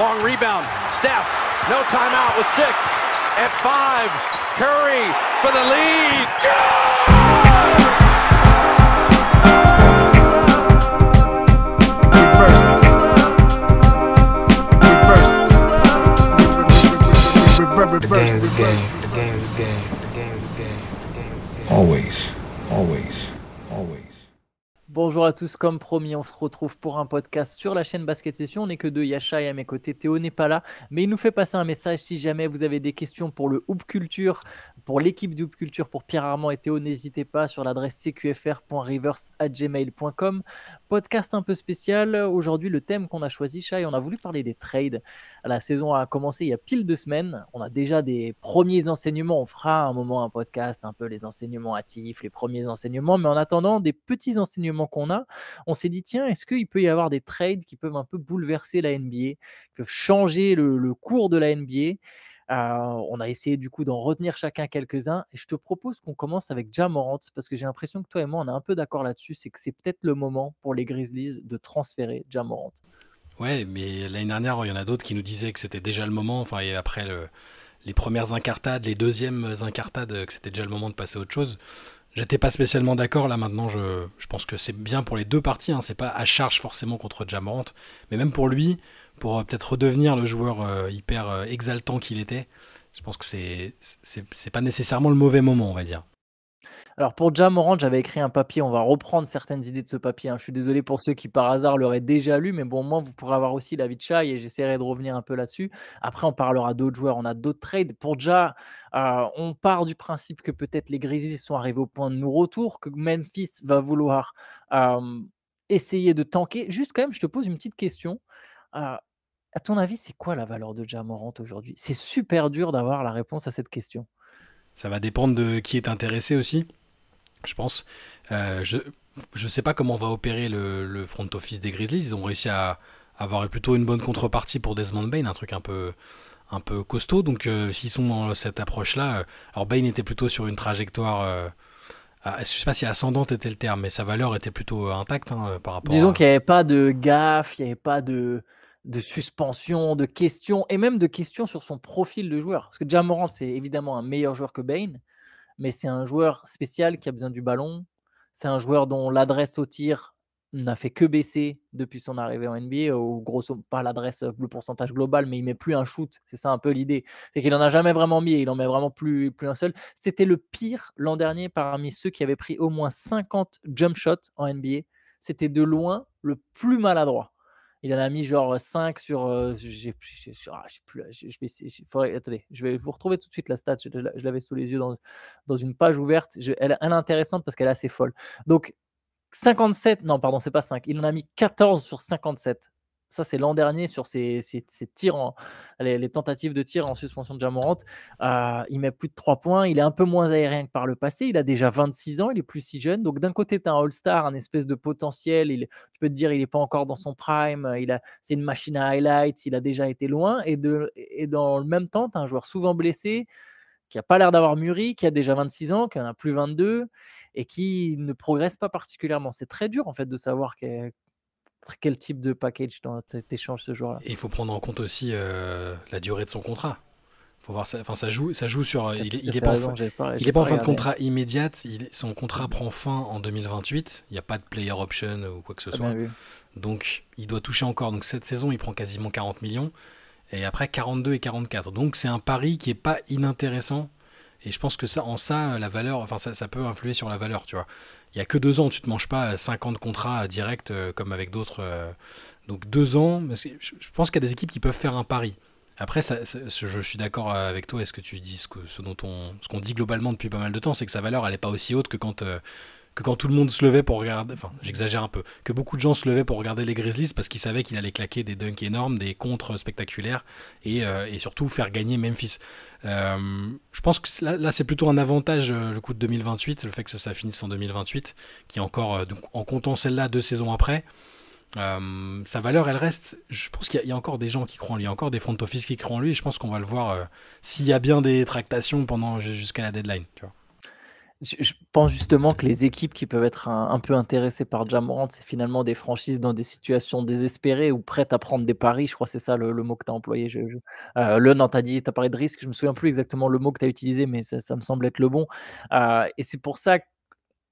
long rebound. Steph, no timeout with 6. At 5, Curry for the lead. The game's a game. The game's a game. The game's a game. The game's a game. Always. Bonjour à tous, comme promis, on se retrouve pour un podcast sur la chaîne Basket Session. On n'est que deux, Yacha et à mes côtés, Théo n'est pas là, mais il nous fait passer un message si jamais vous avez des questions pour le Hoop Culture, pour l'équipe du Hoop Culture, pour Pierre Armand et Théo, n'hésitez pas sur l'adresse cqfr.rivers@gmail.com. Podcast un peu spécial. Aujourd'hui, le thème qu'on a choisi, Chai, on a voulu parler des trades. La saison a commencé il y a pile 2 semaines. On a déjà des premiers enseignements. On fera un moment un podcast, un peu les enseignements hâtifs, les premiers enseignements. Mais en attendant, des petits enseignements qu'on a, on s'est dit, tiens, est-ce qu'il peut y avoir des trades qui peuvent un peu bouleverser la NBA, qui peuvent changer le cours de la NBA? On a essayé du coup d'en retenir chacun quelques-uns. Et je te propose qu'on commence avec Ja Morant, parce que j'ai l'impression que toi et moi, on est un peu d'accord là-dessus. C'est que c'est peut-être le moment pour les Grizzlies de transférer Ja Morant. Ouais, mais l'année dernière, il y en a d'autres qui nous disaient que c'était déjà le moment. Enfin, et après les premières incartades, les deuxièmes incartades, que c'était déjà le moment de passer à autre chose. J'étais pas spécialement d'accord. Là, maintenant, je pense que c'est bien pour les deux parties. Hein. C'est pas à charge forcément contre Ja Morant, mais même pour lui, pour peut-être redevenir le joueur hyper exaltant qu'il était. Je pense que c'est pas nécessairement le mauvais moment, on va dire. Alors pour Ja Morant, j'avais écrit un papier, on va reprendre certaines idées de ce papier, hein. Je suis désolé pour ceux qui par hasard l'auraient déjà lu, mais bon, au moins vous pourrez avoir aussi l'avis de Chai et j'essaierai de revenir un peu là-dessus. Après, on parlera d'autres joueurs, on a d'autres trades. Pour Ja, on part du principe que peut-être les Grizzlies sont arrivés au point de non-retour, que Memphis va vouloir essayer de tanker. Juste quand même, je te pose une petite question. À ton avis, c'est quoi la valeur de Ja Morant aujourd'hui? C'est super dur d'avoir la réponse à cette question. Ça va dépendre de qui est intéressé aussi, je pense. Je sais pas comment va opérer le front office des Grizzlies. Ils ont réussi à avoir plutôt une bonne contrepartie pour Desmond Bane, un truc un peu costaud. Donc s'ils sont dans cette approche-là, alors Bane était plutôt sur une trajectoire, je sais pas si ascendante était le terme, mais sa valeur était plutôt intacte par rapport Disons qu'il n'y avait pas de gaffe, il n'y avait pas de suspension, de questions, et même de questions sur son profil de joueur. Parce que Ja Morant, c'est évidemment un meilleur joueur que Bane, mais c'est un joueur spécial qui a besoin du ballon. C'est un joueur dont l'adresse au tir n'a fait que baisser depuis son arrivée en NBA, ou grosso pas l'adresse, le pourcentage global, mais il met plus un shoot. C'est ça un peu l'idée. C'est qu'il en a jamais vraiment mis, il en met vraiment plus un seul. C'était le pire l'an dernier parmi ceux qui avaient pris au moins 50 jump shots en NBA. C'était de loin le plus maladroit. Il en a mis genre 5 sur, je sais plus, je vais essayer, attendez, je vais vous retrouver tout de suite la stat, je l'avais sous les yeux dans une page ouverte, elle est intéressante parce qu'elle est assez folle. Donc 57, non pardon, c'est pas 5, il en a mis 14 sur 57. Ça, c'est l'an dernier sur ses tirs, les tentatives de tir en suspension de Ja Morant. Il met plus de 3 points, il est un peu moins aérien que par le passé, il a déjà 26 ans, il est plus si jeune. Donc d'un côté, tu as un All-Star, un espèce de potentiel, tu peux te dire il n'est pas encore dans son prime, c'est une machine à highlights, il a déjà été loin. Et dans le même temps, tu as un joueur souvent blessé, qui n'a pas l'air d'avoir mûri, qui a déjà 26 ans, qui en a plus 22, et qui ne progresse pas particulièrement. C'est très dur en fait de savoir quel type de package t'échanges ce joueur-là. Et il faut prendre en compte aussi la durée de son contrat. Faut voir ça. Enfin, ça joue sur. Il est pas en fin de contrat immédiate. Son contrat prend fin en 2028. Il n'y a pas de player option ou quoi que ce soit. Donc, il doit toucher encore. Donc, cette saison, il prend quasiment 40 millions. Et après, 42 et 44. Donc, c'est un pari qui est pas inintéressant. Et je pense que la valeur, enfin, ça peut influer sur la valeur, tu vois. Il n'y a que 2 ans, tu ne te manges pas 50 contrats directs comme avec d'autres. Donc 2 ans, je pense qu'il y a des équipes qui peuvent faire un pari. Après, je suis d'accord avec toi, est-ce que tu dis ce qu'on dit globalement depuis pas mal de temps, c'est que sa valeur, elle n'est pas aussi haute que quand tout le monde se levait pour regarder, enfin j'exagère un peu, que beaucoup de gens se levaient pour regarder les Grizzlies parce qu'ils savaient qu'il allait claquer des dunks énormes, des contres spectaculaires et surtout faire gagner Memphis. Je pense que là c'est plutôt un avantage le coup de 2028, le fait que ça finisse en 2028, qui est encore, donc, en comptant celle-là 2 saisons après, sa valeur elle reste. Je pense qu'il y a encore des gens qui croient en lui, il y a encore des front office qui croient en lui, et je pense qu'on va le voir s'il y a bien des tractations jusqu'à la deadline, tu vois. Je pense justement que les équipes qui peuvent être un peu intéressées par Ja Morant, c'est finalement des franchises dans des situations désespérées ou prêtes à prendre des paris. Je crois que c'est ça le mot que tu as employé. Non, tu as parlé de risque. Je me souviens plus exactement le mot que tu as utilisé, mais ça me semble être le bon. Et c'est pour ça que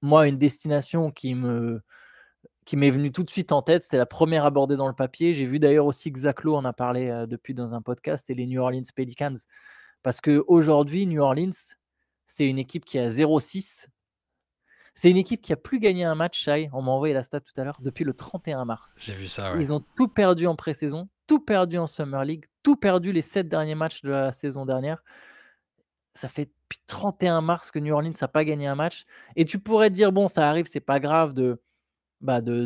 moi, une destination qui m'est venue tout de suite en tête, c'était la première abordée dans le papier. J'ai vu d'ailleurs aussi que Zach Lowe en a parlé depuis dans un podcast, c'est les New Orleans Pelicans. Parce qu'aujourd'hui, New Orleans, c'est une équipe qui a 0-6. C'est une équipe qui a plus gagné un match, Shai, on m'a envoyé la stat tout à l'heure, depuis le 31 mars. J'ai vu ça, ouais. Ils ont tout perdu en pré-saison, tout perdu en Summer League, tout perdu les 7 derniers matchs de la saison dernière. Ça fait depuis 31 mars que New Orleans n'a pas gagné un match. Et tu pourrais te dire, bon, ça arrive, c'est pas grave de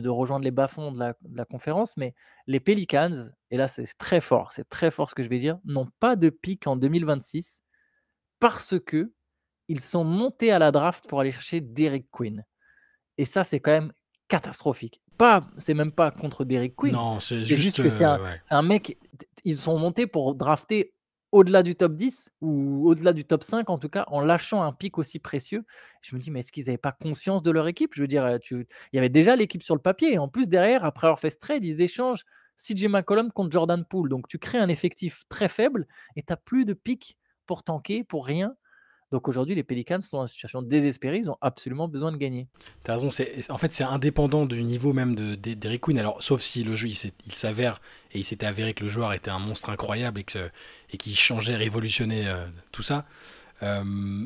rejoindre les bas-fonds de la conférence, mais les Pelicans, et là c'est très fort ce que je vais dire, n'ont pas de pic en 2026 parce qu'ils sont montés à la draft pour aller chercher Derrick Queen. Et ça, c'est quand même catastrophique. C'est même pas contre Derrick Queen. Non, c'est juste que c'est un mec, ils sont montés pour drafter au-delà du top 10 ou au-delà du top 5 en tout cas, en lâchant un pic aussi précieux. Je me dis, mais est-ce qu'ils n'avaient pas conscience de leur équipe? Je veux dire, il y avait déjà l'équipe sur le papier. Et en plus, derrière, après avoir fait ce trade, ils échangent CJ McCollum contre Jordan Poole. Donc, tu crées un effectif très faible et tu n'as plus de pic pour tanker, pour rien. Donc aujourd'hui, les Pelicans sont dans une situation désespérée, ils ont absolument besoin de gagner. T'as raison, en fait c'est indépendant du niveau même d'Eric Queen, alors sauf si le jeu il s'avère, et il s'était avéré que le joueur était un monstre incroyable et qu'il changeait, révolutionnait tout ça.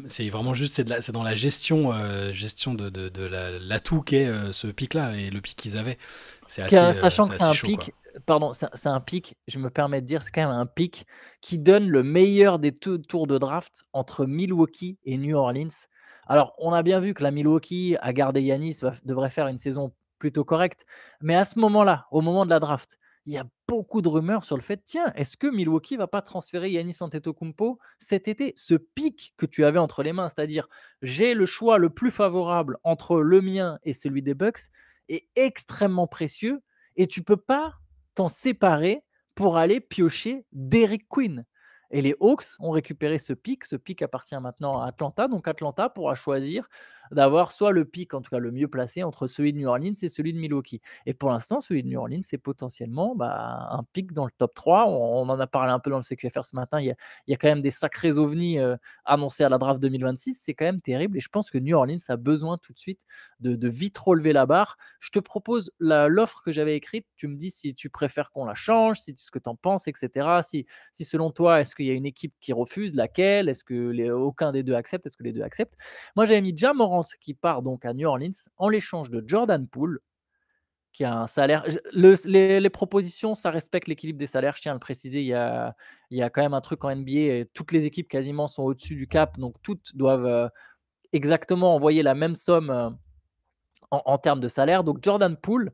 C'est vraiment juste, c'est dans la gestion de l'atout qu'est ce pic-là, et le pic qu'ils avaient. Sachant que c'est un pic, pardon, c'est un pic, je me permets de dire, c'est quand même un pic qui donne le meilleur des tours de draft entre Milwaukee et New Orleans. Alors, on a bien vu que la Milwaukee a gardé Giannis, devrait faire une saison plutôt correcte. Mais à ce moment-là, au moment de la draft, il y a beaucoup de rumeurs sur le fait, tiens, est-ce que Milwaukee va pas transférer Giannis Antetokounmpo cet été? Ce pic que tu avais entre les mains, c'est-à-dire j'ai le choix le plus favorable entre le mien et celui des Bucks, est extrêmement précieux et tu peux pas t'en séparer pour aller piocher Derrick Queen. Et les Hawks ont récupéré ce pic. Ce pic appartient maintenant à Atlanta. Donc Atlanta pourra choisir d'avoir soit le pic, en tout cas le mieux placé, entre celui de New Orleans et celui de Milwaukee. Et pour l'instant, celui de New Orleans, c'est potentiellement un pic dans le top 3. On en a parlé un peu dans le CQFR ce matin. Il y a quand même des sacrés ovnis annoncés à la draft 2026. C'est quand même terrible. Et je pense que New Orleans a besoin tout de suite de vite relever la barre. Je te propose l'offre que j'avais écrite. Tu me dis si tu préfères qu'on la change, ce que tu en penses, etc. Si selon toi, est-ce qu'il y a une équipe qui refuse, laquelle? Est-ce que aucun des deux accepte? Est-ce que les deux acceptent? Moi, j'avais mis Ja Morant qui part donc à New Orleans en l'échange de Jordan Poole, qui a un salaire. Les propositions, ça respecte l'équilibre des salaires. Je tiens à le préciser. Il y a quand même un truc en NBA. Et toutes les équipes quasiment sont au-dessus du cap, donc toutes doivent exactement envoyer la même somme en termes de salaire. Donc Jordan Poole,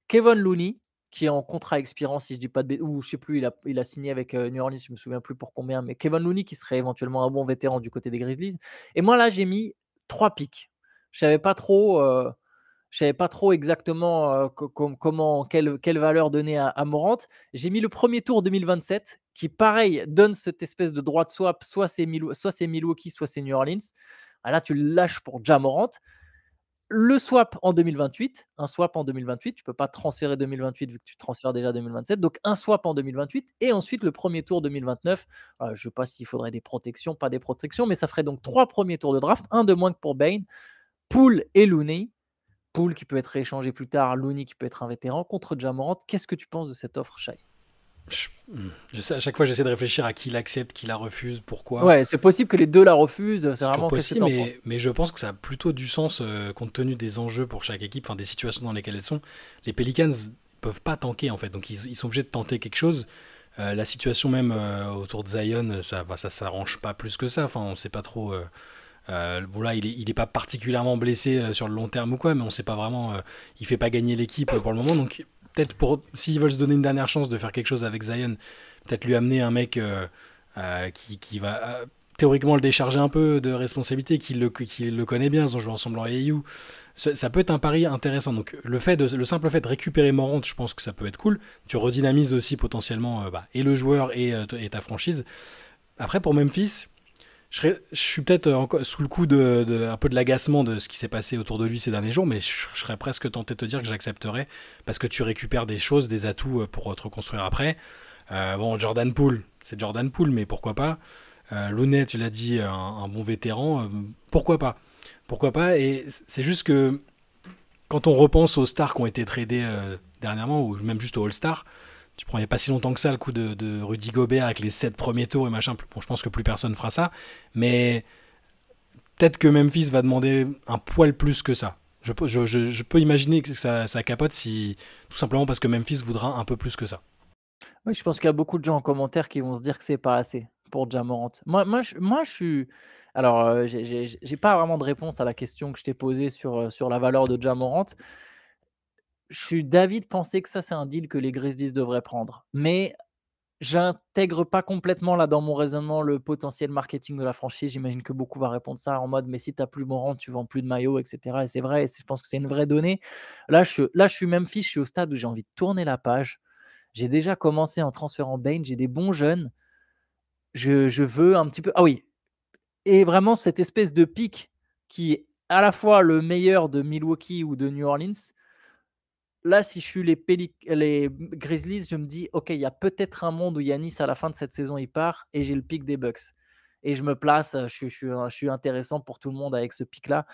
Kevon Looney, qui est en contrat expirant, si je dis pas de ou je sais plus, il a signé avec New Orleans, je me souviens plus pour combien, mais Kevon Looney qui serait éventuellement un bon vétéran du côté des Grizzlies. Et moi là, j'ai mis 3 pics. Je savais pas trop exactement quelle valeur donner à Morant. J'ai mis le premier tour 2027 qui, pareil, donne cette espèce de droit de swap, soit c'est Milwaukee, soit c'est New Orleans. Là, tu le lâches pour Ja Morant. Le swap en 2028, un swap en 2028, tu ne peux pas transférer 2028 vu que tu transfères déjà 2027, donc un swap en 2028 et ensuite le premier tour 2029. Je ne sais pas s'il faudrait des protections, pas des protections, mais ça ferait donc 3 premiers tours de draft, un de moins que pour Bane, Poole et Looney. Poole qui peut être rééchangé plus tard, Looney qui peut être un vétéran contre Ja Morant. Qu'est-ce que tu penses de cette offre, Shai? Je sais, à chaque fois, j'essaie de réfléchir à qui l'accepte, qui la refuse, pourquoi. Ouais, c'est possible que les deux la refusent. C'est vraiment possible, mais je pense que ça a plutôt du sens compte tenu des enjeux pour chaque équipe, enfin des situations dans lesquelles elles sont. Les Pelicans peuvent pas tanker en fait, donc ils sont obligés de tenter quelque chose. La situation même autour de Zion, ça s'arrange pas plus que ça. Enfin, on sait pas trop. Voilà, il est pas particulièrement blessé sur le long terme ou quoi, mais on sait pas vraiment. Il fait pas gagner l'équipe pour le moment, donc. Peut-être s'ils veulent se donner une dernière chance de faire quelque chose avec Zion, peut-être lui amener un mec qui va théoriquement le décharger un peu de responsabilité, qui le connaît bien, ils ont joué ensemble en AAU. Ça peut être un pari intéressant. Donc le simple fait de récupérer Morant, je pense que ça peut être cool. Tu redynamises aussi potentiellement et le joueur et ta franchise. Après pour Memphis, Je suis peut-être encore sous le coup un peu de l'agacement de ce qui s'est passé autour de lui ces derniers jours, mais je serais presque tenté de te dire que j'accepterais parce que tu récupères des choses, des atouts pour te reconstruire après. Bon, Jordan Poole, c'est Jordan Poole, mais pourquoi pas. Looney, tu l'as dit, un bon vétéran, pourquoi pas. Pourquoi pas. Et c'est juste que quand on repense aux stars qui ont été tradés dernièrement, ou même juste aux All-Stars, tu prends il n'y a pas si longtemps que ça le coup de Rudy Gobert avec les 7 premiers tours et machin. Bon, je pense que plus personne fera ça, mais peut-être que Memphis va demander un poil plus que ça. Je peux imaginer que ça capote si tout simplement parce que Memphis voudra un peu plus que ça. Oui, je pense qu'il y a beaucoup de gens en commentaire qui vont se dire que c'est pas assez pour Ja Morant. Moi, je suis. Alors, j'ai pas vraiment de réponse à la question que je t'ai posée sur la valeur de Ja Morant. Je suis d'avis de penser que ça, c'est un deal que les Grizzlies devraient prendre. Mais j'intègre pas complètement là dans mon raisonnement le potentiel marketing de la franchise. J'imagine que beaucoup vont répondre ça en mode mais si tu n'as plus Morant, tu vends plus de maillots, etc. Et c'est vrai, je pense que c'est une vraie donnée. Là, je suis Memphis, je suis au stade où j'ai envie de tourner la page. J'ai déjà commencé en transférant Bane, j'ai des bons jeunes. Je veux un petit peu. Ah oui, et vraiment cette espèce de pic qui est à la fois le meilleur de Milwaukee ou de New Orleans. Là, si je suis les Grizzlies, je me dis, OK, il y a peut-être un monde où Giannis, à la fin de cette saison, il part et j'ai le pic des Bucks. Et je me place, je suis intéressant pour tout le monde avec ce pic-là.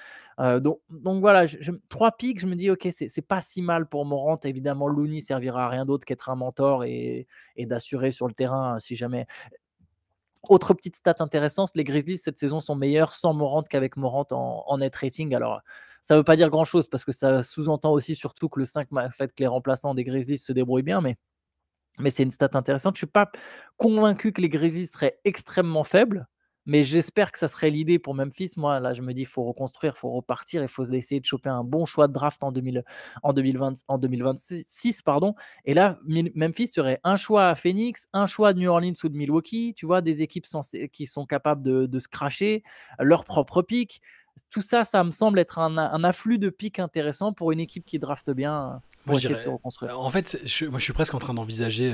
Donc voilà, 3 pics, je me dis, OK, c'est pas si mal pour Morant. Évidemment, Looney servira à rien d'autre qu'être un mentor et d'assurer sur le terrain si jamais. Autre petite stat intéressante, les Grizzlies cette saison sont meilleurs sans Morant qu'avec Morant en net rating. Alors, ça ne veut pas dire grand-chose parce que ça sous-entend aussi surtout que le 5 fait que les remplaçants des Grizzlies se débrouillent bien, mais c'est une stat intéressante. Je ne suis pas convaincu que les Grizzlies seraient extrêmement faibles, mais j'espère que ça serait l'idée pour Memphis. Moi, là, je me dis, il faut reconstruire, il faut repartir, il faut essayer de choper un bon choix de draft en 2026. Pardon. Et là, Memphis serait un choix à Phoenix, un choix de New Orleans ou de Milwaukee, tu vois, des équipes qui sont capables de se cracher, leur propre pick. Tout ça, ça me semble être un afflux de pics intéressant pour une équipe qui drafte bien pour essayer de se reconstruire. En fait, moi, je suis presque en train d'envisager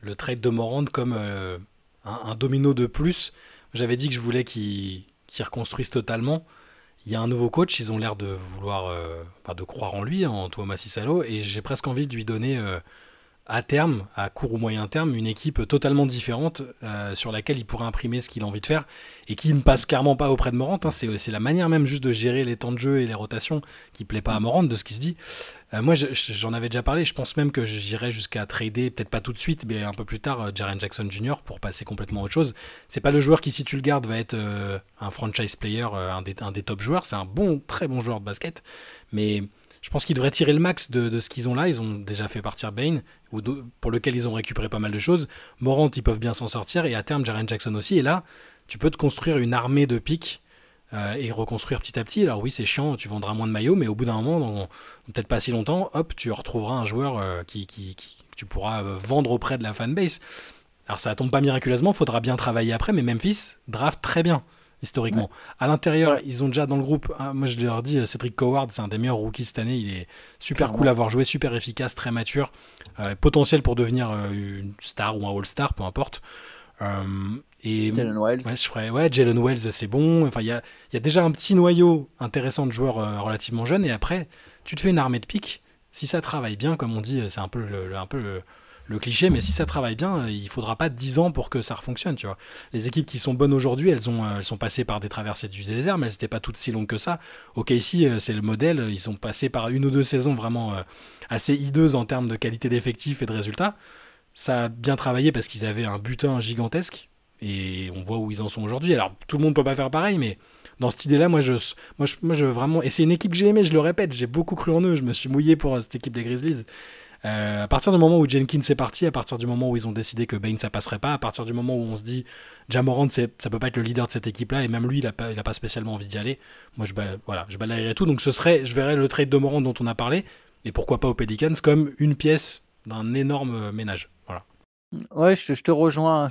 le trade de Morant comme un domino de plus. J'avais dit que je voulais qu'ils reconstruisent totalement. Il y a un nouveau coach, ils ont l'air de vouloir de croire en lui, en Thomas Cicalo, et j'ai presque envie de lui donner à terme, à court ou moyen terme, une équipe totalement différente sur laquelle il pourrait imprimer ce qu'il a envie de faire et qui ne passe clairement pas auprès de Morant. C'est la manière même juste de gérer les temps de jeu et les rotations qui ne plaît pas à Morant, de ce qui se dit. Moi, j'en avais déjà parlé, je pense même que j'irais jusqu'à trader, peut-être pas tout de suite, mais un peu plus tard, Jaren Jackson Jr. pour passer complètement à autre chose. C'est pas le joueur qui, si tu le gardes, va être un franchise player, un des top joueurs. C'est un très bon joueur de basket, mais je pense qu'ils devraient tirer le max de ce qu'ils ont là. Ils ont déjà fait partir Bane, pour lequel ils ont récupéré pas mal de choses. Morant, ils peuvent bien s'en sortir, et à terme, Jaren Jackson aussi. Et là, tu peux te construire une armée de pics et reconstruire petit à petit. Alors oui, c'est chiant, tu vendras moins de maillots, mais au bout d'un moment, dans peut-être pas si longtemps, hop, tu retrouveras un joueur que tu pourras vendre auprès de la fanbase. Alors ça tombe pas miraculeusement, faudra bien travailler après, mais Memphis draft très bien historiquement. Ouais. À l'intérieur, ils ont déjà dans le groupe, moi je leur dis, Cedric Coward, c'est un des meilleurs rookies cette année, il est super cool à avoir joué, super efficace, très mature, potentiel pour devenir une star ou un all-star, peu importe. Et Jalen Wells. Jalen Wells, c'est bon. Enfin, il y a déjà un petit noyau intéressant de joueurs relativement jeunes, et après, tu te fais une armée de pics. Si ça travaille bien, comme on dit, c'est un peu le cliché, mais si ça travaille bien, il faudra pas 10 ans pour que ça refonctionne, tu vois. Les équipes qui sont bonnes aujourd'hui, elles sont passées par des traversées du désert, mais elles n'étaient pas toutes si longues que ça. OKC, c'est le modèle, ils sont passés par une ou deux saisons vraiment assez hideuses en termes de qualité d'effectifs et de résultats. Ça a bien travaillé parce qu'ils avaient un butin gigantesque, et on voit où ils en sont aujourd'hui. Alors, tout le monde peut pas faire pareil, mais dans cette idée-là, moi, je vraiment... Et c'est une équipe que j'ai aimée, je le répète, j'ai beaucoup cru en eux, je me suis mouillé pour cette équipe des Grizzlies. À partir du moment où Jenkins est parti, à partir du moment où ils ont décidé que Bane ça passerait pas, à partir du moment où on se dit Ja Morant ça peut pas être le leader de cette équipe là, et même lui il a pas spécialement envie d'y aller, moi je balayerais tout. Donc je verrais le trade de Morant dont on a parlé, et pourquoi pas aux Pelicans comme une pièce d'un énorme ménage. Voilà. Ouais, je te rejoins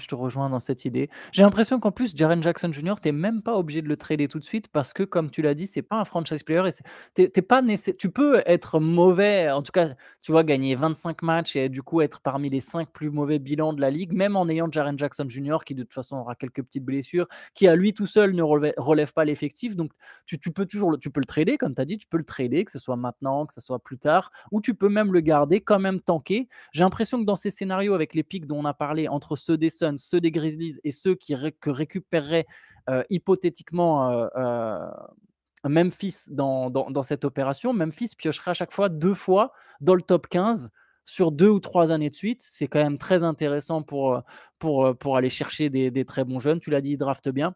dans cette idée. J'ai l'impression qu'en plus, Jaren Jackson Jr., tu es même pas obligé de le trader tout de suite parce que, comme tu l'as dit, c'est pas un franchise player et tu pas tu peux être mauvais, en tout cas, tu vois, gagner 25 matchs et du coup être parmi les 5 plus mauvais bilans de la ligue, même en ayant Jaren Jackson Jr. qui de toute façon aura quelques petites blessures, qui à lui tout seul ne relève pas l'effectif. Donc tu peux toujours tu peux le trader, comme tu as dit, tu peux le trader, que ce soit maintenant, que ce soit plus tard, ou tu peux même le garder, quand même tanker. J'ai l'impression que dans ces scénarios avec les pics dont on a parlé, entre ceux des Suns, ceux des Grizzlies et ceux que récupérerait hypothétiquement Memphis dans cette opération, Memphis piocherait à chaque fois 2 fois dans le top 15 sur 2 ou 3 années de suite. C'est quand même très intéressant pour aller chercher des très bons jeunes. Tu l'as dit, ils draftent bien.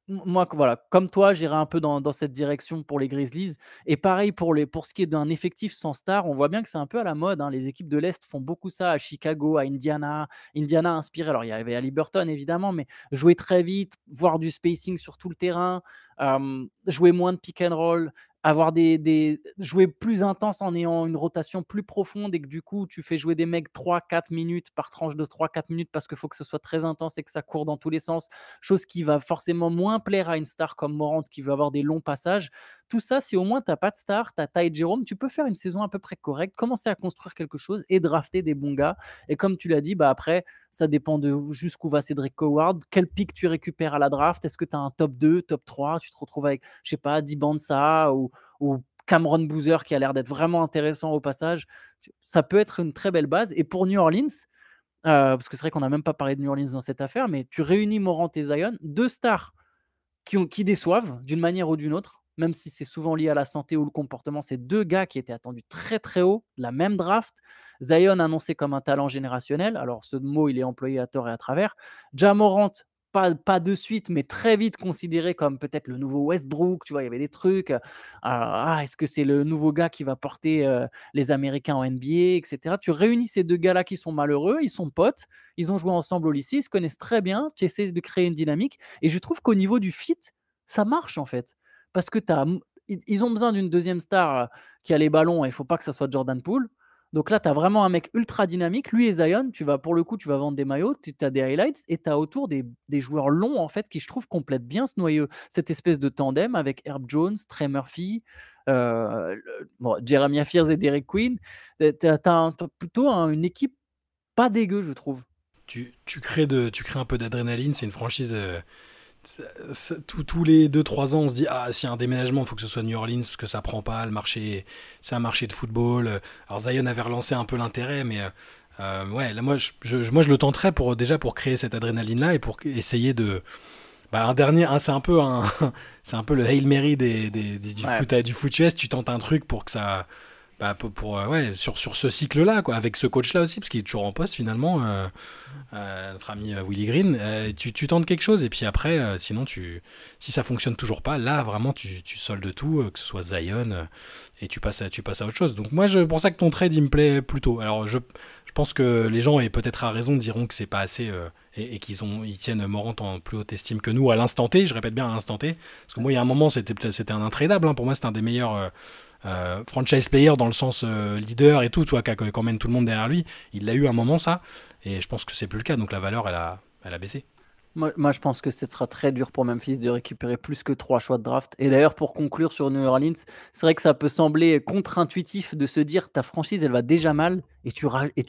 Moi, voilà, comme toi, j'irai un peu dans cette direction pour les Grizzlies. Et pareil pour ce qui est d'un effectif sans star, on voit bien que c'est un peu à la mode, hein. Les équipes de l'Est font beaucoup ça à Chicago, à Indiana. Indiana inspiré. Alors, il y avait Haliburton, évidemment, mais jouer très vite, voir du spacing sur tout le terrain, jouer moins de pick and roll, avoir jouer plus intense en ayant une rotation plus profonde et que du coup, tu fais jouer des mecs 3-4 minutes par tranche de 3-4 minutes parce qu'il faut que ce soit très intense et que ça court dans tous les sens, chose qui va forcément moins plaire à une star comme Morant qui veut avoir des longs passages. Tout ça, si au moins tu n'as pas de star, tu as Ty Jerome, tu peux faire une saison à peu près correcte, commencer à construire quelque chose et drafter des bons gars. Et comme tu l'as dit, après, ça dépend de jusqu'où va Cedric Howard, quel pick tu récupères à la draft. Est-ce que tu as un top 2, top 3, tu te retrouves avec, je sais pas, Dibansa ou Cameron Boozer qui a l'air d'être vraiment intéressant au passage. Ça peut être une très belle base. Et pour New Orleans, parce que c'est vrai qu'on n'a même pas parlé de New Orleans dans cette affaire, mais tu réunis Morant et Zion, 2 stars qui déçoivent d'une manière ou d'une autre, même si c'est souvent lié à la santé ou le comportement. C'est 2 gars qui étaient attendus très très haut, la même draft. Zion annoncé comme un talent générationnel. Alors ce mot, il est employé à tort et à travers. Ja Morant, pas de suite, mais très vite considéré comme peut-être le nouveau Westbrook. Tu vois, il y avait des trucs. Est-ce que c'est le nouveau gars qui va porter les Américains en NBA, etc. Tu réunis ces 2 gars-là qui sont malheureux, ils sont potes, ils ont joué ensemble au lycée, ils se connaissent très bien. Tu essaies de créer une dynamique. Et je trouve qu'au niveau du fit, ça marche en fait. Parce que ils ont besoin d'une deuxième star qui a les ballons et il ne faut pas que ça soit Jordan Poole. Donc là, tu as vraiment un mec ultra dynamique. Lui et Zion, pour le coup, tu vas vendre des maillots, tu as des highlights et tu as autour des joueurs longs en fait qui, je trouve, complètent bien ce noyau. Cette espèce de tandem avec Herb Jones, Trey Murphy, Jeremiah Fears et Derek Queen. Tu as plutôt une équipe pas dégueu, je trouve. Tu crées un peu d'adrénaline. C'est une franchise... tous les 2-3 ans on se dit s'il y a un déménagement il faut que ce soit New Orleans parce que ça prend pas, le marché c'est un marché de football. Alors Zion avait relancé un peu l'intérêt, mais ouais, là moi je le tenterais pour créer cette adrénaline là et pour essayer de un dernier, c'est un peu le Hail Mary du foot US. Tu tentes un truc pour que ça sur ce cycle-là, quoi, avec ce coach-là aussi, parce qu'il est toujours en poste finalement, notre ami Willie Green. Tu tentes quelque chose et puis après, sinon si ça fonctionne toujours pas, là vraiment tu soldes tout, que ce soit Zion, et tu passes à autre chose. Donc moi, pour ça que ton trade il me plaît plutôt. Alors je pense que les gens, et peut-être à raison, diront que c'est pas assez et qu'ils tiennent Morant en plus haute estime que nous à l'instant T. Je répète bien à l'instant T, parce que moi il y a un moment c'était un intradable, hein. Pour moi c'était un des meilleurs franchise player dans le sens leader et tout, tu vois, qui emmène tout le monde derrière lui. Il l'a eu un moment, ça, et je pense que c'est plus le cas, donc la valeur elle a baissé. Moi, je pense que ce sera très dur pour Memphis de récupérer plus que 3 choix de draft. Et d'ailleurs, pour conclure sur New Orleans, c'est vrai que ça peut sembler contre-intuitif de se dire ta franchise, elle va déjà mal et tu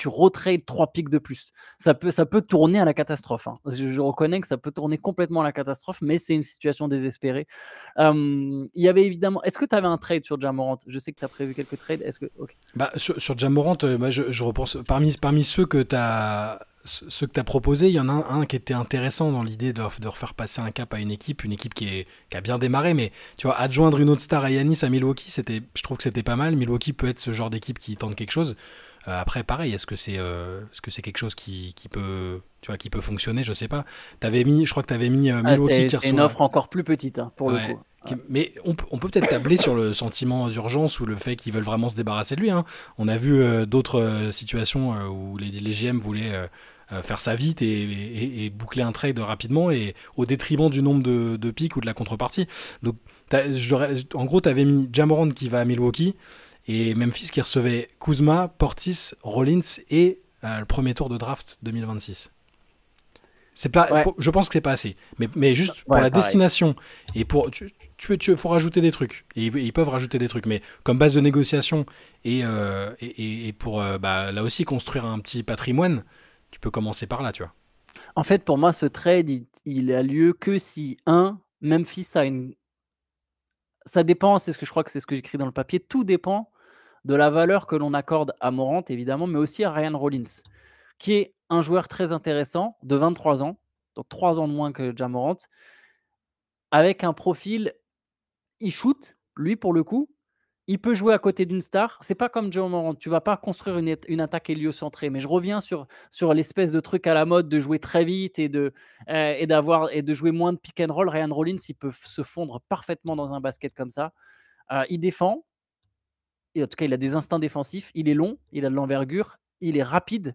retrades 3 picks de plus. Ça peut tourner à la catastrophe, hein. Je reconnais que ça peut tourner complètement à la catastrophe, mais c'est une situation désespérée. Il y avait évidemment... Est-ce que tu avais un trade sur Ja Morant? Je sais que tu as prévu quelques trades. Okay. Sur Ja Morant, je repense, parmi ceux que tu as proposés, il y en a un qui était intéressant dans l'idée de refaire passer un cap à une équipe qui a bien démarré, mais tu vois, adjoindre une autre star à Giannis à Milwaukee, je trouve que c'était pas mal. Milwaukee peut être ce genre d'équipe qui tente quelque chose. Après, pareil, est-ce que c'est quelque chose qui peut, tu vois, qui peut fonctionner? Je sais pas. Je crois que t'avais mis Milwaukee qui reçoit... C'est une offre encore plus petite, hein, pour le coup. Mais on peut peut-être tabler sur le sentiment d'urgence ou le fait qu'ils veulent vraiment se débarrasser de lui, hein. On a vu d'autres situations où les GM voulaient faire ça vite et boucler un trade rapidement et au détriment du nombre de picks ou de la contrepartie. Donc, en gros, tu avais mis Ja Morant qui va à Milwaukee et Memphis qui recevait Kuzma, Portis, Rollins et le premier tour de draft 2026. C'est pas, Ouais. je pense que c'est pas assez. Mais juste pour Ouais, la pareil. destination et pour, faut rajouter des trucs. Et ils peuvent rajouter des trucs. Mais comme base de négociation et pour là aussi construire un petit patrimoine, tu peux commencer par là, tu vois. En fait, pour moi, ce trade, il a lieu que si, Memphis a une. Ça dépend, c'est ce que j'écris dans le papier. Tout dépend de la valeur que l'on accorde à Morant, évidemment, mais aussi à Ryan Rollins, qui est un joueur très intéressant de 23 ans, donc 3 ans de moins que Ja Morant, avec un profil, il shoot, lui pour le coup, il peut jouer à côté d'une star. C'est pas comme Ja Morant, tu vas pas construire une attaque héliocentrée. Mais je reviens sur l'espèce de truc à la mode de jouer très vite et de jouer moins de pick and roll. Ryan Rollins, il peut se fondre parfaitement dans un basket comme ça. Il défend, et en tout cas, il a des instincts défensifs. Il est long, il a de l'envergure, il est rapide,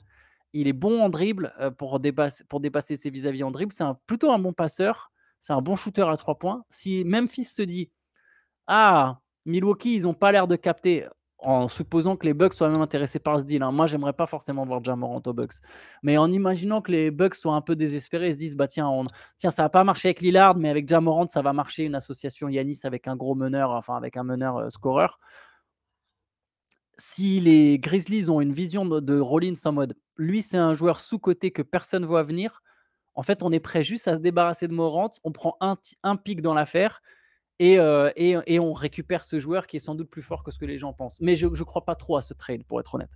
il est bon en dribble pour dépasser ses vis-à-vis en dribble. C'est plutôt un bon passeur, c'est un bon shooter à 3 points. Si Memphis se dit ah, Milwaukee, ils n'ont pas l'air de capter, en supposant que les Bucks soient même intéressés par ce deal. Moi, j'aimerais pas forcément voir Ja Morant aux Bucks. Mais en imaginant que les Bucks soient un peu désespérés, ils se disent tiens, ça va pas marcher avec Lillard, mais avec Ja Morant, ça va marcher. Une association Giannis avec un gros meneur, enfin avec un meneur scoreur. Si les Grizzlies ont une vision de Rollins en mode lui, c'est un joueur sous-coté que personne ne voit venir, en fait, on est prêt juste à se débarrasser de Morant. On prend un pic dans l'affaire. Et on récupère ce joueur qui est sans doute plus fort que ce que les gens pensent. Mais je ne crois pas trop à ce trade, pour être honnête.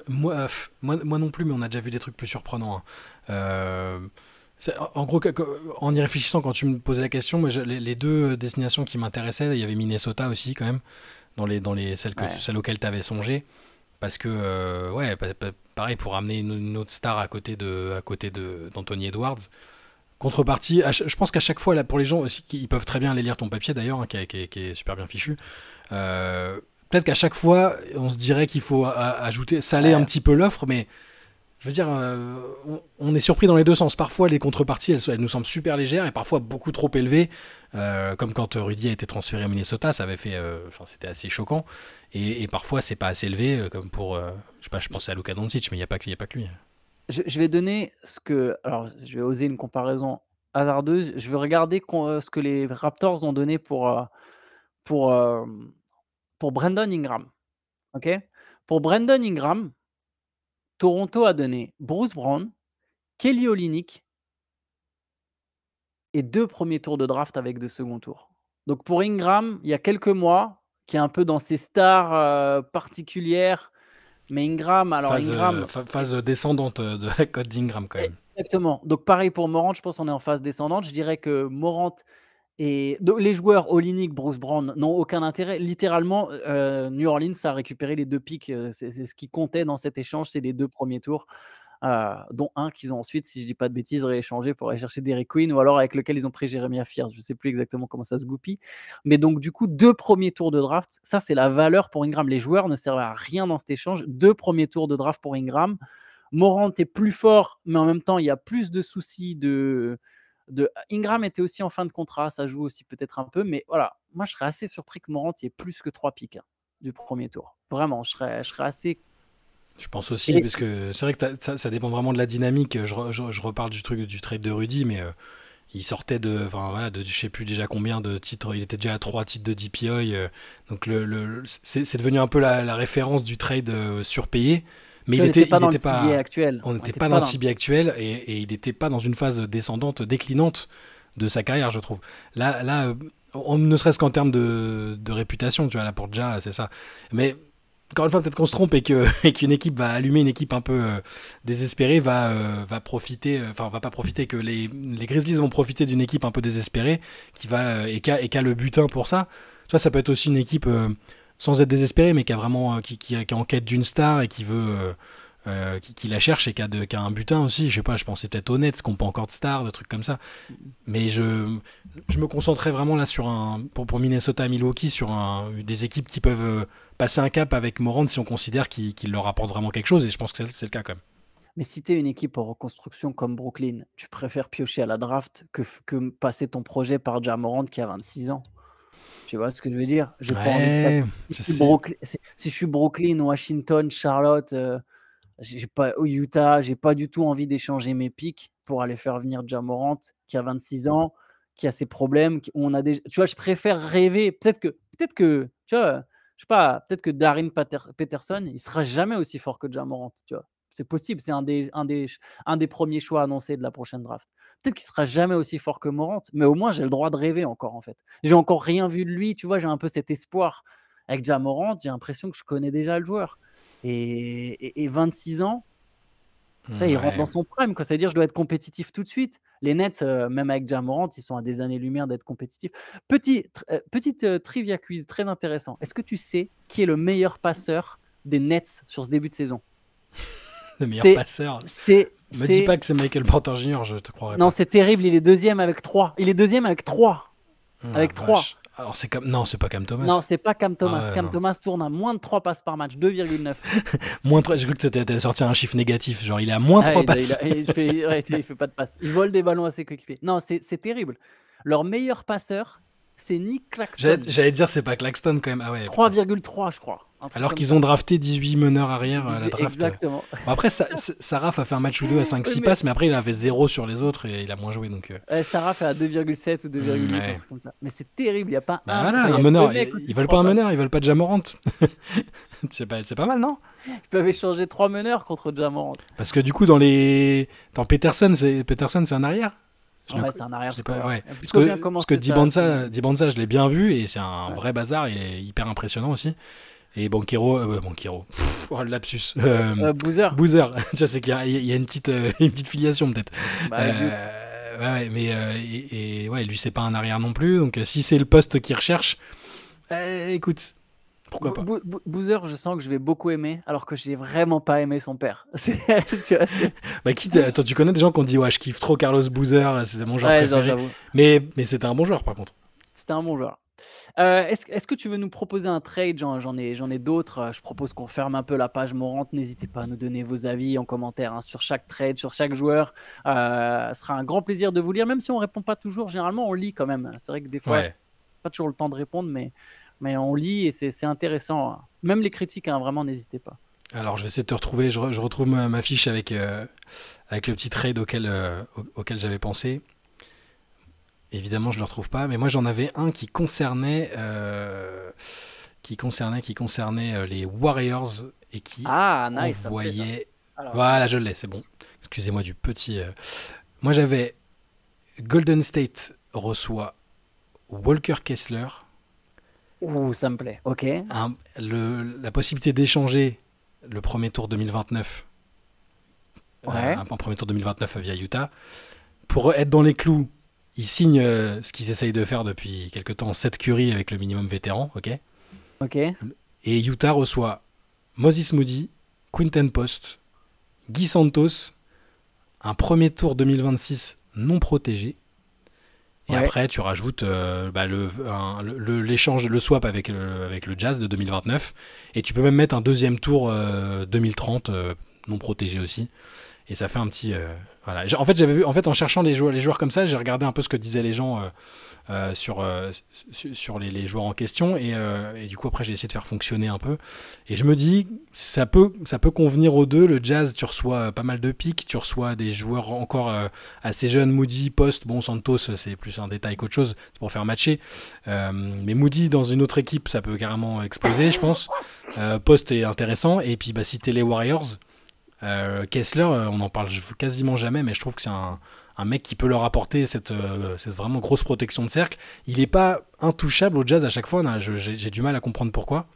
Moi non plus, mais on a déjà vu des trucs plus surprenants. En gros, en y réfléchissant, quand tu me posais la question, moi, les deux destinations qui m'intéressaient, il y avait Minnesota aussi quand même, dans les celles auxquelles tu avais songé. Parce que, pareil, pour amener une autre star à côté d'Anthony Edwards. Contrepartie, je pense qu'à chaque fois, là, pour les gens aussi, ils peuvent très bien aller lire ton papier d'ailleurs, qui est super bien fichu. Peut-être qu'à chaque fois, on se dirait qu'il faut saler un petit peu l'offre, mais je veux dire, on est surpris dans les deux sens. Parfois, les contreparties, elles nous semblent super légères et parfois beaucoup trop élevées, comme quand Rudy a été transféré à Minnesota, ça avait fait, c'était assez choquant. Et parfois, c'est pas assez élevé, comme pour, je pensais à Luka Doncic, mais il n'y a pas que lui. Je vais donner alors, je vais oser une comparaison hasardeuse. Je vais regarder ce que les Raptors ont donné pour Brandon Ingram. Ok. Pour Brandon Ingram, Toronto a donné Bruce Brown, Kelly Olynyk et 2 premiers tours de draft avec 2 seconds tours. Donc pour Ingram, il y a quelques mois, qui est un peu dans ses stars particulières. Mais Ingram, phase descendante de la cote d'Ingram quand même. Exactement. Donc pareil pour Morant, je pense qu'on est en phase descendante. Je dirais que Morant et les joueurs Olynyk, Bruce Brown n'ont aucun intérêt. Littéralement, New Orleans a récupéré les 2 pics. C'est ce qui comptait dans cet échange, c'est les 2 premiers tours, dont un qu'ils ont ensuite, si je dis pas de bêtises, rééchangé pour aller chercher Derrick Queen ou alors avec lequel ils ont pris Jeremiah Fears. Je sais plus exactement comment ça se goupille. Mais donc du coup, 2 premiers tours de draft, ça c'est la valeur pour Ingram. Les joueurs ne servent à rien dans cet échange. 2 premiers tours de draft pour Ingram. Morant est plus fort, mais en même temps, il y a plus de soucis Ingram était aussi en fin de contrat, ça joue aussi peut-être un peu, mais voilà, moi je serais assez surpris que Morant y ait plus que 3 pics du premier tour. Vraiment, je serais assez. Je pense aussi, parce que c'est vrai que ça dépend vraiment de la dynamique. Je reparle du trade de Rudy, mais il sortait de je sais plus déjà combien de titres, il était déjà à 3 titres de DPOY, donc c'est devenu un peu la référence du trade surpayé. Mais on n'était pas dans le CBA actuel. On n'était pas dans le CBA actuel et il n'était pas dans une phase descendante, déclinante de sa carrière, je trouve. Là, ne serait-ce qu'en termes de réputation, tu vois, là pour Ja, c'est ça. Mais encore une fois, peut-être qu'on se trompe et qu'une équipe va allumer une équipe un peu désespérée, va profiter, va pas profiter, que les Grizzlies vont profiter d'une équipe un peu désespérée qui a le butin pour ça. Tu vois, ça peut être aussi une équipe sans être désespéré, mais qui a vraiment qui est en quête d'une star et qui veut qui la cherche et qui a un butin aussi. Je sais pas, je pensais peut-être honnête, ce qu'on pas encore de star, de trucs comme ça. Mais je me concentrais vraiment là sur pour Minnesota et Milwaukee sur des équipes qui peuvent passer un cap avec Morant si on considère qu'il leur apporte vraiment quelque chose, et je pense que c'est le cas quand même. Mais si tu es une équipe en reconstruction comme Brooklyn, tu préfères piocher à la draft que passer ton projet par Ja Morant qui a 26 ans. Tu vois ce que je veux dire? J'ai pas envie de ça. Si je suis Brooklyn, Washington, Charlotte, j'ai pas Utah, j'ai pas du tout envie d'échanger mes picks pour aller faire venir Ja Morant qui a 26 ans, qui a ses problèmes, où on a tu vois, je préfère rêver. Peut-être que, tu vois, je sais pas, peut-être que Darin Peterson, il sera jamais aussi fort que Ja Morant, tu vois? C'est possible, c'est un des premiers choix annoncés de la prochaine draft. Peut-être qu'il sera jamais aussi fort que Morant, mais au moins j'ai le droit de rêver encore, en fait. J'ai encore rien vu de lui, tu vois? J'ai un peu cet espoir. Avec Ja Morant, j'ai l'impression que je connais déjà le joueur. Et 26 ans, il rentre dans son prime, quoi. Ça veut dire que je dois être compétitif tout de suite. Les Nets, même avec Ja Morant, ils sont à des années-lumière d'être compétitifs. Petite trivia quiz très intéressant. Est-ce que tu sais qui est le meilleur passeur des Nets sur ce début de saison? Le meilleur passeur. Me dis pas que c'est Michael Porter Jr., je te croirais pas. Non, c'est terrible, il est deuxième avec 3. Avec 3. Alors non, c'est pas Cam Thomas. Non, c'est pas Cam Thomas. Cam Thomas tourne à moins de 3 passes par match, 2,9. Moins 3, j'ai cru que tu allais sortir un chiffre négatif, genre il est à moins 3 passes. Il fait pas de passes. Il vole des ballons à ses coéquipiers. Non, c'est terrible. Leur meilleur passeur, c'est Nick Claxton. J'allais dire, c'est pas Claxton quand même. Ah ouais, 3,3, je crois. Alors qu'ils ont drafté 18 meneurs arrière à la draft. Exactement. Bon, après, Saraf a fait un match ou deux à 5-6 passes, mais après il a fait 0 sur les autres et il a moins joué. Donc... Saraf est à 2,7 ou 2,8, comme ça. Mais c'est terrible, il n'y a pas un meneur. Ils veulent pas un meneur, ils veulent pas de Ja Morant. C'est pas mal, non? Ils peuvent échanger 3 meneurs contre Ja Morant. Parce que du coup, dans Peterson, c'est un arrière. C'est un arrière. Parce que Dibanza, je l'ai bien vu et c'est un vrai bazar, il est hyper impressionnant aussi. Et Banchero, oh, le lapsus. Boozer. Tu vois, c'est qu'il y a une petite filiation peut-être. Mais lui, c'est pas un arrière non plus. Donc, si c'est le poste qu'il recherche, écoute, pourquoi pas. Boozer, je sens que je vais beaucoup aimer, alors que j'ai vraiment pas aimé son père. Attends, tu connais des gens qui ont dit ouais, je kiffe trop Carlos Boozer, c'était mon joueur préféré. Mais c'était un bon joueur par contre. C'était un bon joueur. Est-ce que tu veux nous proposer un trade? J'en ai d'autres. Je propose qu'on ferme un peu la page Morant. N'hésitez pas à nous donner vos avis en commentaire sur chaque trade, sur chaque joueur. Ce sera un grand plaisir de vous lire, même si on ne répond pas toujours. Généralement, on lit quand même. C'est vrai que des fois, je n'ai pas toujours le temps de répondre, mais on lit et c'est intéressant. Même les critiques, vraiment, n'hésitez pas. Alors, je vais essayer de te retrouver. Je retrouve ma fiche avec le petit trade auquel j'avais pensé. Évidemment, je ne le retrouve pas, mais moi j'en avais un qui concernait les Warriors et qui envoyait... Voilà, je l'ai, c'est bon. Excusez-moi du petit... Moi j'avais Golden State reçoit Walker Kessler. Ouh, ça me plaît, ok. La possibilité d'échanger le premier tour 2029. Un premier tour 2029 via Utah. Pour être dans les clous, ils signent ce qu'ils essayent de faire depuis quelque temps, Seth Curry avec le minimum vétéran, ok. Et Utah reçoit Moses Moody, Quinton Post, Guy Santos, un premier tour 2026 non protégé. Et après, tu rajoutes l'échange, le swap avec le Jazz de 2029. Et tu peux même mettre un deuxième tour 2030 non protégé aussi. Et ça fait un petit... voilà. En fait, j'avais vu, en cherchant les joueurs comme ça, j'ai regardé un peu ce que disaient les gens sur les joueurs en question. Et du coup, après, j'ai essayé de faire fonctionner un peu. Et je me dis, ça peut convenir aux deux. Le Jazz, tu reçois pas mal de pics. Tu reçois des joueurs encore assez jeunes. Moody, Post, bon, Santos, c'est plus un détail qu'autre chose. C'est pour faire matcher. Mais Moody, dans une autre équipe, ça peut carrément exploser, je pense. Post est intéressant. Et puis, si t'es les Warriors... Kessler, on en parle quasiment jamais, mais je trouve que c'est un mec qui peut leur apporter cette vraiment grosse protection de cercle. Il n'est pas intouchable au Jazz à chaque fois. J'ai du mal à comprendre pourquoi.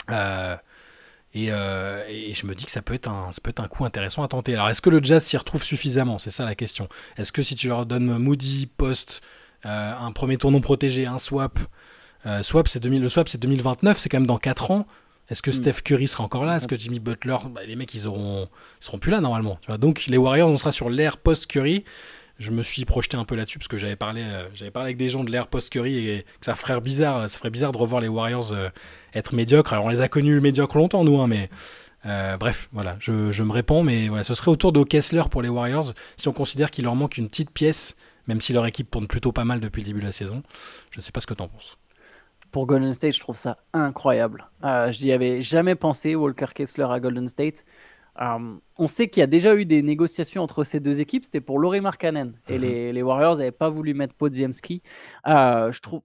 Et je me dis que ça peut être un coup intéressant à tenter. Alors, est-ce que le Jazz s'y retrouve suffisamment? C'est ça la question. Est-ce que si tu leur donnes Moody, Post, un premier tour non protégé, un swap, le swap c'est 2029, c'est quand même dans 4 ans. Est-ce que Steph Curry sera encore là? Est-ce que Jimmy Butler, les mecs, ils seront plus là normalement, tu vois. Donc les Warriors, on sera sur l'ère post-Curry. Je me suis projeté un peu là-dessus parce que j'avais parlé avec des gens de l'ère post-Curry et que ça ferait bizarre de revoir les Warriors être médiocres. Alors on les a connus médiocres longtemps, nous, hein, mais bref, voilà, je me répands, mais voilà, ce serait autour de Kessler pour les Warriors si on considère qu'il leur manque une petite pièce, même si leur équipe tourne plutôt pas mal depuis le début de la saison. Je ne sais pas ce que tu en penses. Pour Golden State, je trouve ça incroyable. Je n'y avais jamais pensé, Walker Kessler à Golden State. On sait qu'il y a déjà eu des négociations entre ces deux équipes, c'était pour Lauri Markkanen. Et les Warriors n'avaient pas voulu mettre Podziemski. Je trouve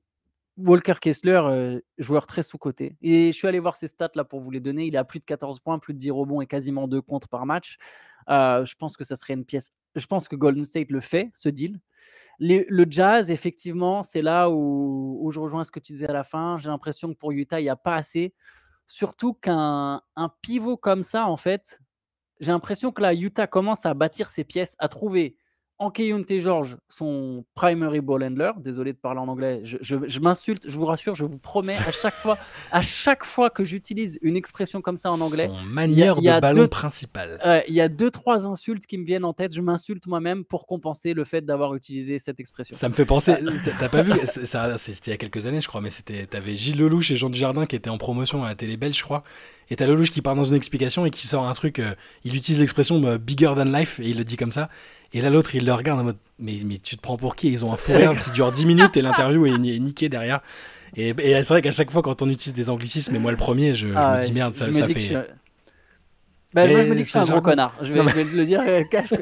Walker Kessler, joueur très sous-coté. Et je suis allé voir ses stats là pour vous les donner. Il a plus de 14 points, plus de 10 rebonds et quasiment 2 contre par match. Je pense que ça serait une pièce. Je pense que Golden State le fait, ce deal. Le Jazz, effectivement, c'est là où je rejoins ce que tu disais à la fin. J'ai l'impression que pour Utah, il n'y a pas assez. Surtout qu'un pivot comme ça, en fait, j'ai l'impression que là, Utah commence à bâtir ses pièces, à trouver en Keyonte George son primary ball handler. Désolé de parler en anglais. Je m'insulte, je vous rassure, je vous promets, à chaque fois que j'utilise une expression comme ça en anglais, son manière de ballon principal. Il y a 2-3 insultes qui me viennent en tête. Je m'insulte moi-même pour compenser le fait d'avoir utilisé cette expression. Ça me fait penser, t'as pas vu, c'était il y a quelques années, je crois, mais t'avais Gilles Lelouch et Jean Dujardin qui étaient en promotion à la télé belge, je crois. Et t'as Lelouch qui part dans une explication et qui sort un truc, il utilise l'expression bigger than life et il le dit comme ça. Et là, l'autre, il le regarde en mode mais tu te prends pour qui? Ils ont un fou rire qui dure 10 minutes et l'interview est niquée derrière. Et c'est vrai qu'à chaque fois, quand on utilise des anglicismes, et moi le premier, je me dis merde, ça fait. Moi, je me dis que c'est un gros connard. Je vais le dire.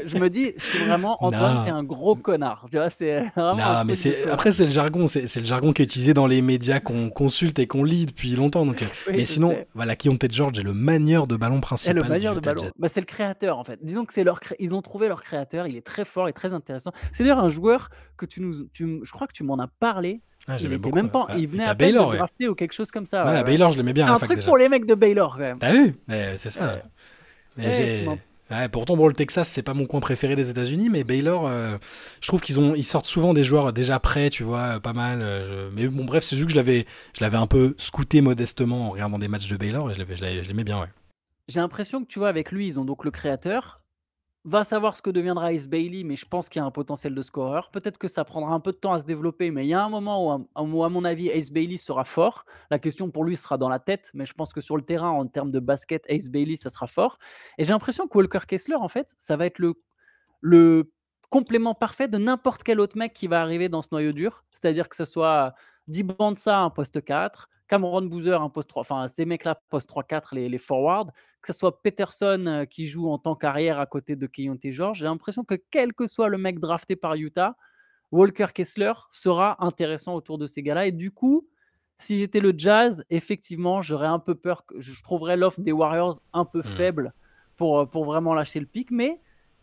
Je me dis, je suis vraiment Antoine, t'es un gros connard. Tu vois, c'est vraiment. Non, mais après, c'est le jargon. C'est le jargon qui est utilisé dans les médias qu'on consulte et qu'on lit depuis longtemps. Donc, oui, mais sinon, voilà, Keyonte George est le manieur de ballon principal. Le manieur de ballon. C'est le créateur, en fait. Disons que ils ont trouvé leur créateur. Il est très fort et très intéressant. C'est d'ailleurs un joueur que je crois que tu m'en as parlé. Il était même pas. Il venait à peine de drafter ou quelque chose comme ça. Ouais, Baylor, je l'aimais bien. C'est un truc pour les mecs de Baylor, quand même. T'as vu? C'est ça. Pourtant, le Texas, c'est pas mon coin préféré des États-Unis, mais Baylor, je trouve ils sortent souvent des joueurs déjà prêts, tu vois, pas mal. Mais bon, bref, c'est juste que je l'avais un peu scouté modestement en regardant des matchs de Baylor et je l'aimais bien, ouais. J'ai l'impression que, tu vois, avec lui, ils ont donc le créateur. Va savoir ce que deviendra Ace Bailey, mais je pense qu'il y a un potentiel de scoreur. Peut-être que ça prendra un peu de temps à se développer, mais il y a un moment où à mon avis, Ace Bailey sera fort. La question pour lui sera dans la tête, mais je pense que sur le terrain, en termes de basket, Ace Bailey, ça sera fort. Et j'ai l'impression que Walker Kessler, en fait, ça va être le complément parfait de n'importe quel autre mec qui va arriver dans ce noyau dur. C'est-à-dire que ce soit Dibansa, un poste 4, Cameron Boozer, un poste 3, enfin ces mecs-là, poste 3-4, les forwards, que ce soit Peterson qui joue en tant qu'arrière à côté de Keyonte George. J'ai l'impression que quel que soit le mec drafté par Utah, Walker Kessler sera intéressant autour de ces gars-là. Et du coup, si j'étais le Jazz, effectivement, j'aurais un peu peur que je trouverais l'offre des Warriors un peu faible pour vraiment lâcher le pic. Mais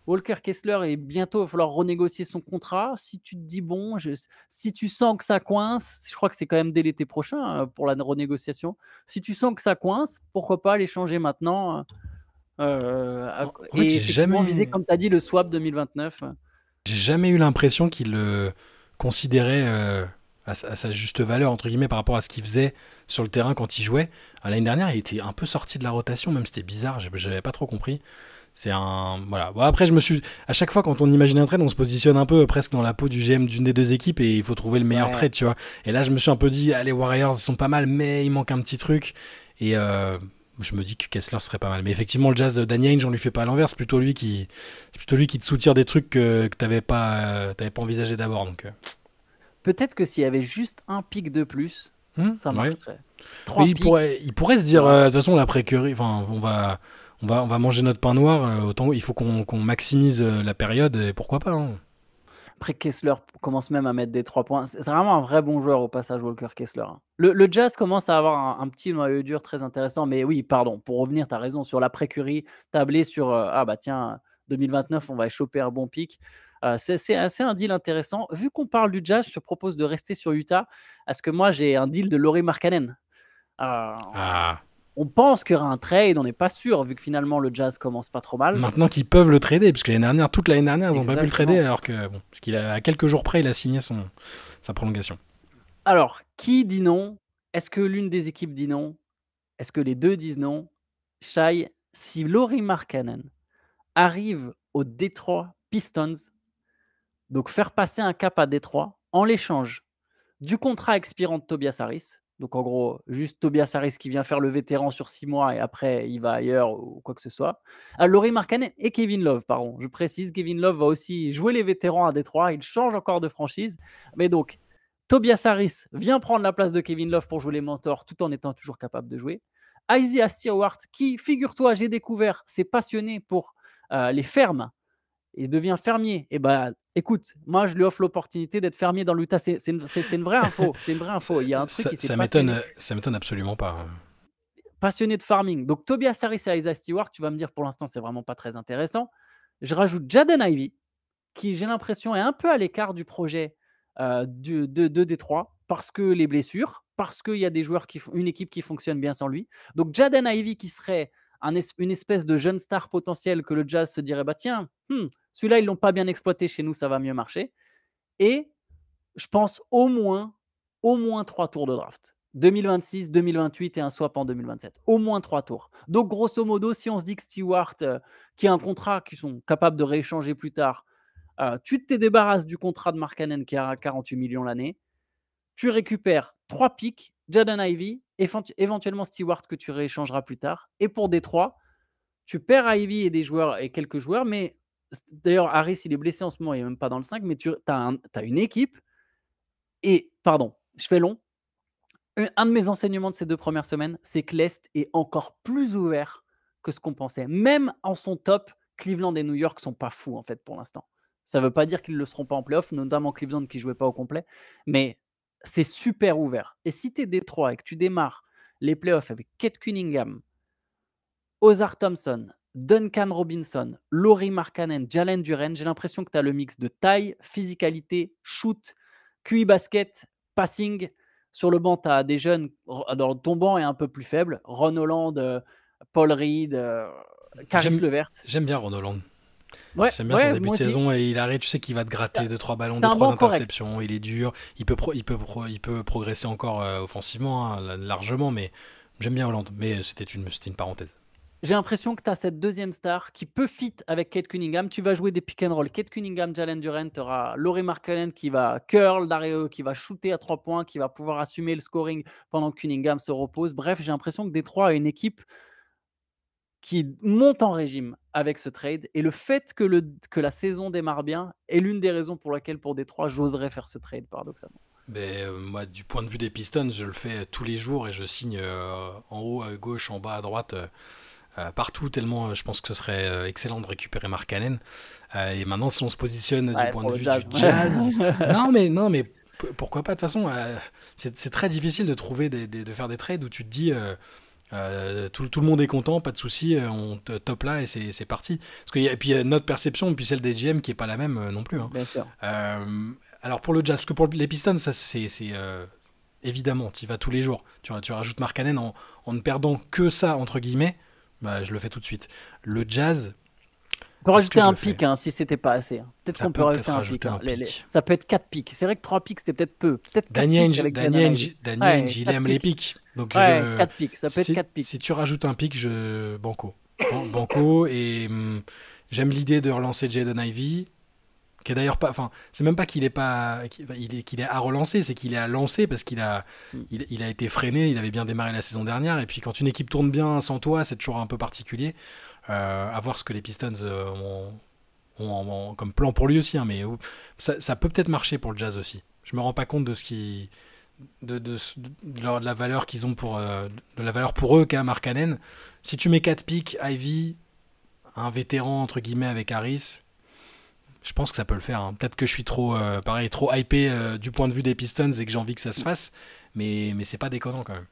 Walker Kessler, et bientôt, il va falloir renégocier son contrat. Si tu te dis, bon, si tu sens que ça coince, je crois que c'est quand même dès l'été prochain pour la renégociation. Si tu sens que ça coince, pourquoi pas l'échanger maintenant et effectivement viser, comme tu as dit, le swap 2029. J'ai jamais eu l'impression qu'il le considérait à sa juste valeur, entre guillemets, par rapport à ce qu'il faisait sur le terrain quand il jouait. L'année dernière, il était un peu sorti de la rotation, même c'était bizarre, j'avais pas trop compris. C'est un. Voilà. Bon, après, à chaque fois, quand on imagine un trade, on se positionne un peu presque dans la peau du GM d'une des deux équipes et il faut trouver le meilleur trade, tu vois. Et là, je me suis un peu dit, les Warriors, ils sont pas mal, mais il manque un petit truc. Et je me dis que Kessler serait pas mal. Mais effectivement, le Jazz, Danny Ainge, on lui fait pas à l'envers. C'est plutôt lui qui te soutire des trucs que t'avais pas envisagé d'abord. Donc. Peut-être que s'il y avait juste un pic de plus, ça marcherait. Mais il pourrait se dire, de toute façon, la précurie, enfin, on va manger notre pain noir, autant il faut qu'on maximise la période, et pourquoi pas. Après, Kessler commence même à mettre des 3 points. C'est vraiment un vrai bon joueur au passage, Walker Kessler. Le Jazz commence à avoir un petit noyau dur très intéressant. Mais oui, pardon, pour revenir, tu as raison, sur l'après-Curry, tablé sur 2029, on va choper un bon pic. C'est assez un deal intéressant. Vu qu'on parle du Jazz, je te propose de rester sur Utah, parce que moi, j'ai un deal de Lauri Markkanen. On pense qu'il y aura un trade, on n'est pas sûr, vu que finalement le Jazz commence pas trop mal. Maintenant qu'ils peuvent le trader, parce que toute l'année dernière, ils n'ont pas pu le trader, alors que, parce qu'il à quelques jours près, il a signé sa prolongation. Alors, qui dit non? Est-ce que l'une des équipes dit non? Est-ce que les deux disent non? Shai, si Lauri Markkanen arrive au Detroit Pistons, donc faire passer un cap à Détroit, en l'échange du contrat expirant de Tobias Harris. Donc en gros, juste Tobias Harris qui vient faire le vétéran sur 6 mois et après il va ailleurs ou quoi que ce soit. Lauri Markkanen et Kevin Love, pardon. Je précise, Kevin Love va aussi jouer les vétérans à Détroit. Il change encore de franchise. Mais donc, Tobias Harris vient prendre la place de Kevin Love pour jouer les mentors tout en étant toujours capable de jouer. Isaiah Stewart, qui, figure-toi, j'ai découvert, s'est passionné pour les fermes et devient fermier. Et écoute, moi, je lui offre l'opportunité d'être fermier dans l'Utah. C'est une vraie info. C'est une vraie info. Il y a un truc qui s'est passionné. Ça m'étonne absolument pas. Passionné de farming. Donc, Tobias Harris et Isaiah Stewart, tu vas me dire, pour l'instant, c'est vraiment pas très intéressant. Je rajoute Jaden Ivey, qui, j'ai l'impression, est un peu à l'écart du projet de Détroit, parce que les blessures, parce qu'il y a des joueurs une équipe qui fonctionne bien sans lui. Donc, Jaden Ivey, qui serait une espèce de jeune star potentiel que le Jazz se dirait, tiens, celui-là, ils ne l'ont pas bien exploité chez nous, ça va mieux marcher. Et je pense au moins 3 tours de draft. 2026, 2028 et un swap en 2027. Au moins 3 tours. Donc, grosso modo, si on se dit que Stewart, qui a un contrat qu'ils sont capables de rééchanger plus tard, tu te débarrasses du contrat de Markkanen qui a 48 millions l'année, tu récupères 3 picks, Jaden Ivey, éventuellement Stewart que tu rééchangeras plus tard. Et pour Détroit, tu perds Ivey et des joueurs et quelques joueurs, mais d'ailleurs, Harris, il est blessé en ce moment, il n'est même pas dans le 5, mais tu as une équipe. Et, pardon, je fais long. Un de mes enseignements de ces 2 premières semaines, c'est que l'Est est encore plus ouvert que ce qu'on pensait. Même en son top, Cleveland et New York sont pas fous, en fait, pour l'instant. Ça ne veut pas dire qu'ils ne le seront pas en playoff, notamment Cleveland qui ne jouait pas au complet, mais c'est super ouvert. Et si tu es Détroit et que tu démarres les playoffs avec Kate Cunningham, Ozar Thompson, Duncan Robinson, Lauri Markkanen, Jalen Duren, j'ai l'impression que tu as le mix de taille, physicalité, shoot, QI basket, passing. Sur le banc, tu as des jeunes, ton banc est un peu plus faible. Ron Holland, Paul Reed, Caris Levert. J'aime bien Ron Holland. Ouais, j'aime bien son début de saison et il arrive, tu sais qu'il va te gratter 2-3 ballons, 2-3 interceptions. Il est dur, il peut progresser encore offensivement, largement, mais j'aime bien Holland. Mais c'était une parenthèse. J'ai l'impression que tu as cette deuxième star qui peut fit avec Kate Cunningham. Tu vas jouer des pick and roll. Kate Cunningham, Jalen Duren, tu auras Lauri Markkanen qui va curl, Dario qui va shooter à 3 points, qui va pouvoir assumer le scoring pendant que Cunningham se repose. Bref, j'ai l'impression que Détroit a une équipe qui monte en régime avec ce trade. Et le fait que la saison démarre bien est l'une des raisons pour laquelle pour Détroit, j'oserais faire ce trade, paradoxalement. Moi, du point de vue des Pistons, je le fais tous les jours et je signe en haut à gauche, en bas à droite. Partout, tellement je pense que ce serait excellent de récupérer Markkanen. Et maintenant, si on se positionne du point de vue du Jazz, non mais pourquoi pas. De toute façon, c'est très difficile de trouver de faire des trades où tu te dis tout le monde est content, pas de souci, on te top là et c'est parti. Et puis notre perception et puis celle des GM qui est pas la même non plus. Hein. Bien sûr. Alors pour le Jazz, parce que pour les Pistons, ça c'est évidemment, tu y vas tous les jours. Tu rajoutes Markkanen en ne perdant que ça entre guillemets. Je le fais tout de suite. Le Jazz. On peut rajouter un pic si c'était pas assez. Peut-être qu'on peut rajouter un pic. Ça peut être 4 pics. C'est vrai que 3 pics c'était peut-être peu. Daniel, il aime les pics. Donc 4 pics. Ça peut être 4 pics. Si tu rajoutes un pic, banco. Et j'aime l'idée de relancer Jaden Ivey. Qui est d'ailleurs pas. Enfin, c'est même pas qu'il est à relancer, c'est qu'il est à lancer parce qu'il a été freiné. Il avait bien démarré la saison dernière. Et puis quand une équipe tourne bien sans toi, c'est toujours un peu particulier. À voir ce que les Pistons ont comme plan pour lui aussi. Hein, mais ça peut peut-être marcher pour le Jazz aussi. Je me rends pas compte de la valeur qu'ils ont de la valeur pour eux qu'a Markkanen. Si tu mets 4 picks, Ivey, un vétéran entre guillemets avec Harris. Je pense que ça peut le faire. Hein. Peut-être que je suis trop hypé du point de vue des Pistons et que j'ai envie que ça se fasse, mais c'est pas déconnant quand même.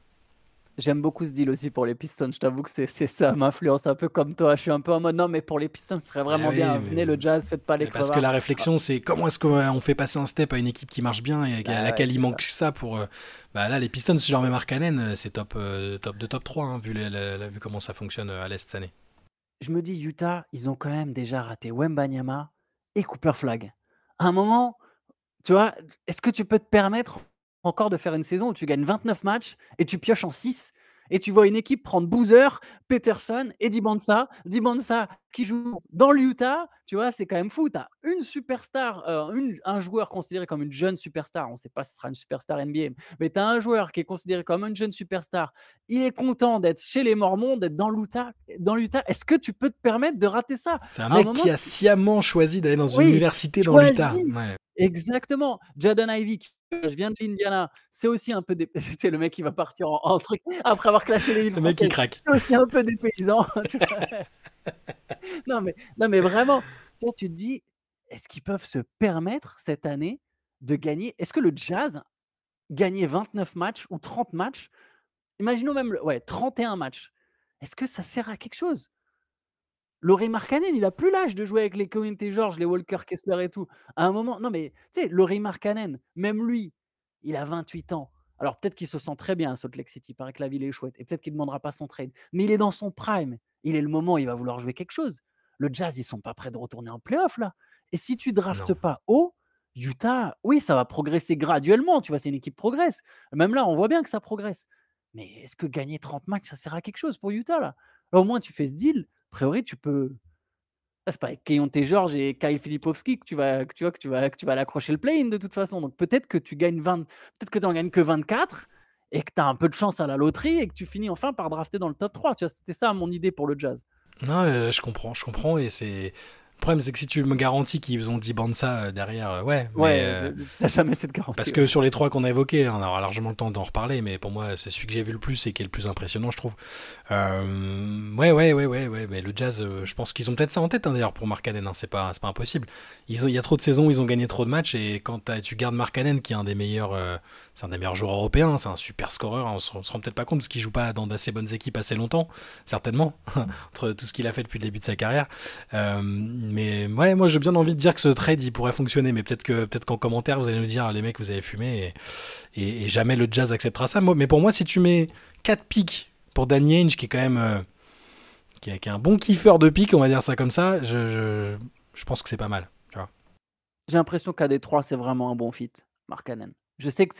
J'aime beaucoup ce deal aussi pour les Pistons. Je t'avoue que c'est ça m'influence un peu comme toi. Je suis un peu en mode non, mais pour les Pistons, ce serait vraiment bien. Venez le Jazz, faites pas les crevards. Parce que la réflexion, c'est comment est-ce qu'on fait passer un step à une équipe qui marche bien et à laquelle il manque ça pour. Là, les Pistons, si je leur mets Markkanen, c'est top 3, hein, vu comment ça fonctionne à l'Est cette année. Je me dis, Utah, ils ont quand même déjà raté Wembanyama et Cooper Flag. À un moment, tu vois, est-ce que tu peux te permettre encore de faire une saison où tu gagnes 29 matchs et tu pioches en 6 et tu vois une équipe prendre Boozer, Peterson et Dibansa qui joue dans l'Utah, tu vois, c'est quand même fou. Tu as une superstar, un joueur considéré comme une jeune superstar, on ne sait pas si ce sera une superstar NBA, mais tu as un joueur qui est considéré comme une jeune superstar, il est content d'être chez les Mormons, d'être dans l'Utah. Est-ce que tu peux te permettre de rater ça? C'est un mec qui a sciemment choisi d'aller dans une université dans l'Utah. Ouais. Exactement. Jaden Ivey qui je viens de l'Indiana. C'est aussi un peu des tu le mec qui va partir en truc après avoir clashé les villes Le mec qui françaises. craque. C'est aussi un peu des paysans. Non mais vraiment, tu vois, tu te dis: «Est-ce qu'ils peuvent se permettre cette année de gagner?» Est-ce que le Jazz gagner 29 matchs ou 30 matchs, imaginons même 31 matchs, est-ce que ça sert à quelque chose? Lauri Markkanen, il a plus l'âge de jouer avec les Keyonte George, les Walker Kessler et tout. À un moment non mais tu sais, Lauri Markkanen, même lui, il a 28 ans. Alors peut-être qu'il se sent très bien à Salt Lake City, il paraît que la ville est chouette et peut-être qu'il ne demandera pas son trade. Mais il est dans son prime. Il est le moment où il va vouloir jouer quelque chose. Le Jazz, ils sont pas prêts de retourner en playoff là. Et si tu draftes Non. pas haut, Utah, oui, ça va progresser graduellement, tu vois? C'est une équipe progresse. Même là, on voit bien que ça progresse. Mais est-ce que gagner 30 matchs, ça sert à quelque chose pour Utah là? Là, au moins, tu fais ce deal. A priori, tu peux c'est pas avec Keyonte George et Kyle Filipowski que tu vas aller accrocher le play-in de toute façon. Donc peut-être que tu en gagnes que 24 et que tu as un peu de chance à la loterie et que tu finis enfin par drafter dans le top 3. Tu vois, c'était ça mon idée pour le Jazz. Non, je comprends et c'est. Le problème, c'est que si tu me garantis qu'ils ont dit Bansa derrière, ouais. Ouais, t'as jamais cette garantie. Parce que sur les trois qu'on a évoqués, on aura largement le temps d'en reparler, mais pour moi, c'est celui que j'ai vu le plus et qui est le plus impressionnant, je trouve. Ouais, mais le Jazz, je pense qu'ils ont peut-être ça en tête, hein, d'ailleurs, pour Markkanen, hein, c'est pas impossible. Il y a trop de saisons, ils ont gagné trop de matchs, et quand tu gardes Markkanen, qui est un des meilleurs, c'est un des meilleurs joueurs européens, c'est un super scoreur, hein, on se rend peut-être pas compte parce qu'il joue pas dans d'assez bonnes équipes assez longtemps, certainement, entre tout ce qu'il a fait depuis le début de sa carrière. Mais ouais, moi j'ai bien envie de dire que ce trade il pourrait fonctionner, mais peut-être qu'en commentaire vous allez nous dire les mecs vous avez fumé et jamais le Jazz acceptera ça. Mais pour moi, si tu mets 4 pics pour Danny Ainge qui est quand même qui est un bon kiffeur de pics, on va dire ça comme ça, je pense que c'est pas mal. Tu vois. J'ai l'impression qu'à Détroit c'est vraiment un bon fit, Markkanen. Je sais que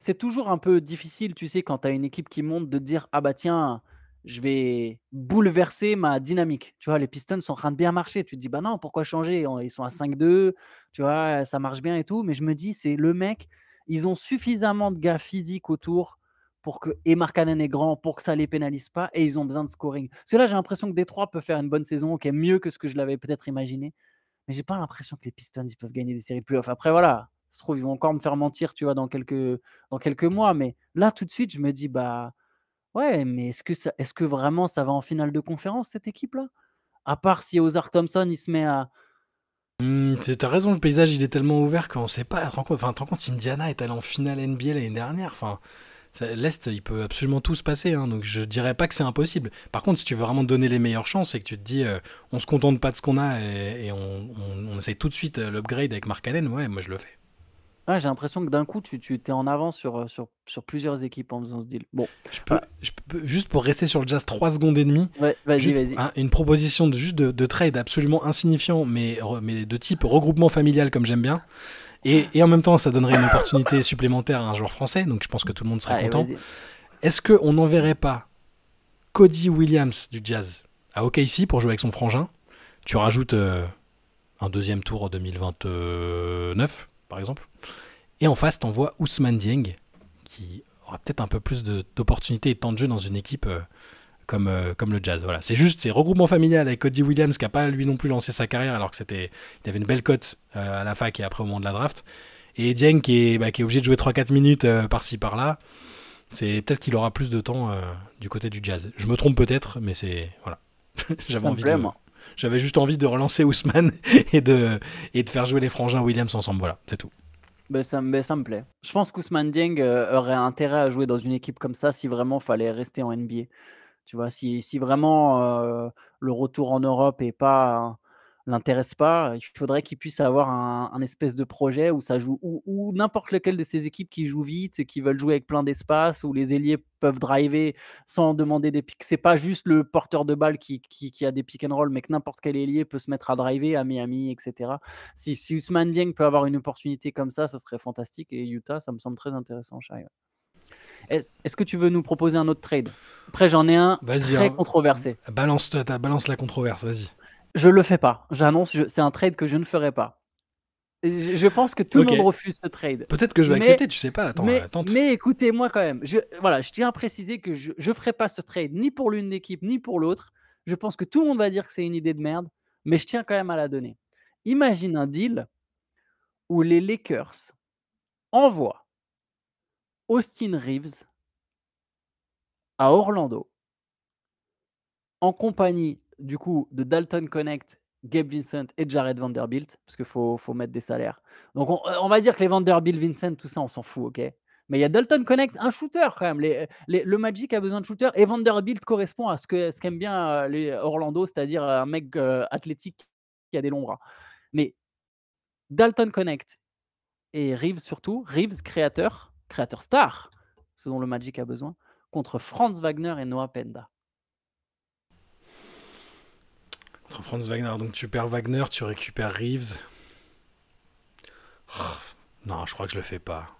c'est toujours un peu difficile, tu sais, quand tu as une équipe qui monte, de te dire ah bah tiens, je vais bouleverser ma dynamique. Tu vois, les Pistons sont en train de bien marcher. Tu te dis, bah non, pourquoi changer? Ils sont à 5-2, tu vois, ça marche bien et tout. Mais je me dis, c'est le mec, ils ont suffisamment de gars physiques autour et Markkanen est grand pour que ça les pénalise pas et ils ont besoin de scoring. Parce que là, j'ai l'impression que Détroit peut faire une bonne saison, qui est mieux que ce que je l'avais peut-être imaginé. Mais j'ai pas l'impression que les Pistons, ils peuvent gagner des séries de playoffs. Après, voilà, ça se trouve, ils vont encore me faire mentir, tu vois, dans quelques mois. Mais là, tout de suite, je me dis, bah, ouais, mais est-ce que vraiment ça va en finale de conférence, cette équipe-là? À part si Ozar Thompson, il se met à T'as raison, le paysage il est tellement ouvert qu'on sait pas. Te rends compte, Indiana est allé en finale NBA l'année dernière. Enfin, l'Est, il peut absolument tout se passer. Hein, donc je dirais pas que c'est impossible. Par contre, si tu veux vraiment te donner les meilleures chances et que tu te dis on se contente pas de ce qu'on a et on essaye tout de suite l'upgrade avec Markkanen, ouais, moi je le fais. Ouais, j'ai l'impression que d'un coup, tu es en avance sur plusieurs équipes en faisant ce deal. Bon, Je peux, juste pour rester sur le Jazz 3 secondes et demie, ouais, vas-y, juste, vas-y. une proposition de trade absolument insignifiant, mais de type regroupement familial comme j'aime bien. Et en même temps, ça donnerait une opportunité supplémentaire à un joueur français, donc je pense que tout le monde serait Allez, content. vas-y. Est-ce qu'on n'enverrait pas Cody Williams du Jazz à OKC pour jouer avec son frangin? Tu rajoutes un deuxième tour en 2029, par exemple. Et en face, t'envoies Ousmane Dieng, qui aura peut-être un peu plus d'opportunités et de temps de jeu dans une équipe comme le Jazz. Voilà. C'est regroupement familial avec Cody Williams qui n'a pas lui non plus lancé sa carrière alors il avait une belle cote à la fac et après au moment de la draft. Et Dieng qui est obligé de jouer 3-4 minutes par-ci par-là. C'est peut-être qu'il aura plus de temps du côté du Jazz. Je me trompe peut-être, mais c'est voilà. J'avais juste envie de relancer Ousmane et de faire jouer les frangins Williams ensemble. Voilà, c'est tout. Ça me plaît. Je pense qu'Ousmane Dieng aurait intérêt à jouer dans une équipe comme ça si vraiment fallait rester en NBA. Tu vois, si vraiment le retour en Europe l'intéresse pas, il faudrait qu'il puisse avoir un espèce de projet où ça joue, ou n'importe lequel de ces équipes qui jouent vite et qui veulent jouer avec plein d'espace, où les ailiers peuvent driver sans demander des pics. C'est pas juste le porteur de balle qui a des pick and roll, mais que n'importe quel ailier peut se mettre à driver à Miami, etc. Si Ousmane Dieng peut avoir une opportunité comme ça serait fantastique. Et Utah, ça me semble très intéressant, Shai. Est-ce que tu veux nous proposer un autre trade? Après, j'en ai un très controversé. Balance la controverse, vas-y. Je le fais pas. J'annonce, c'est un trade que je ne ferai pas. Je pense que tout le monde refuse ce trade. Peut-être que je vais accepter, tu sais pas. Attends, tente. Mais écoutez-moi quand même. Je tiens à préciser que je ne ferai pas ce trade ni pour l'une équipe ni pour l'autre. Je pense que tout le monde va dire que c'est une idée de merde, mais je tiens quand même à la donner. Imagine un deal où les Lakers envoie Austin Reeves à Orlando en compagnie du coup de Dalton Connect, Gabe Vincent et Jared Vanderbilt, parce qu'il faut mettre des salaires. Donc on va dire que les Vanderbilt, Vincent, tout ça, on s'en fout, ok. Mais il y a Dalton Connect, un shooter quand même. Le Magic a besoin de shooter et Vanderbilt correspond à ce qu'aiment bien les Orlando, c'est-à-dire un mec athlétique qui a des longs bras. Mais Dalton Connect et Reeves surtout, Reeves créateur star, ce dont le Magic a besoin, contre Franz Wagner et Noah Penda. Contre Franz Wagner, donc tu perds Wagner, tu récupères Reeves. Oh, non, je crois que je le fais pas.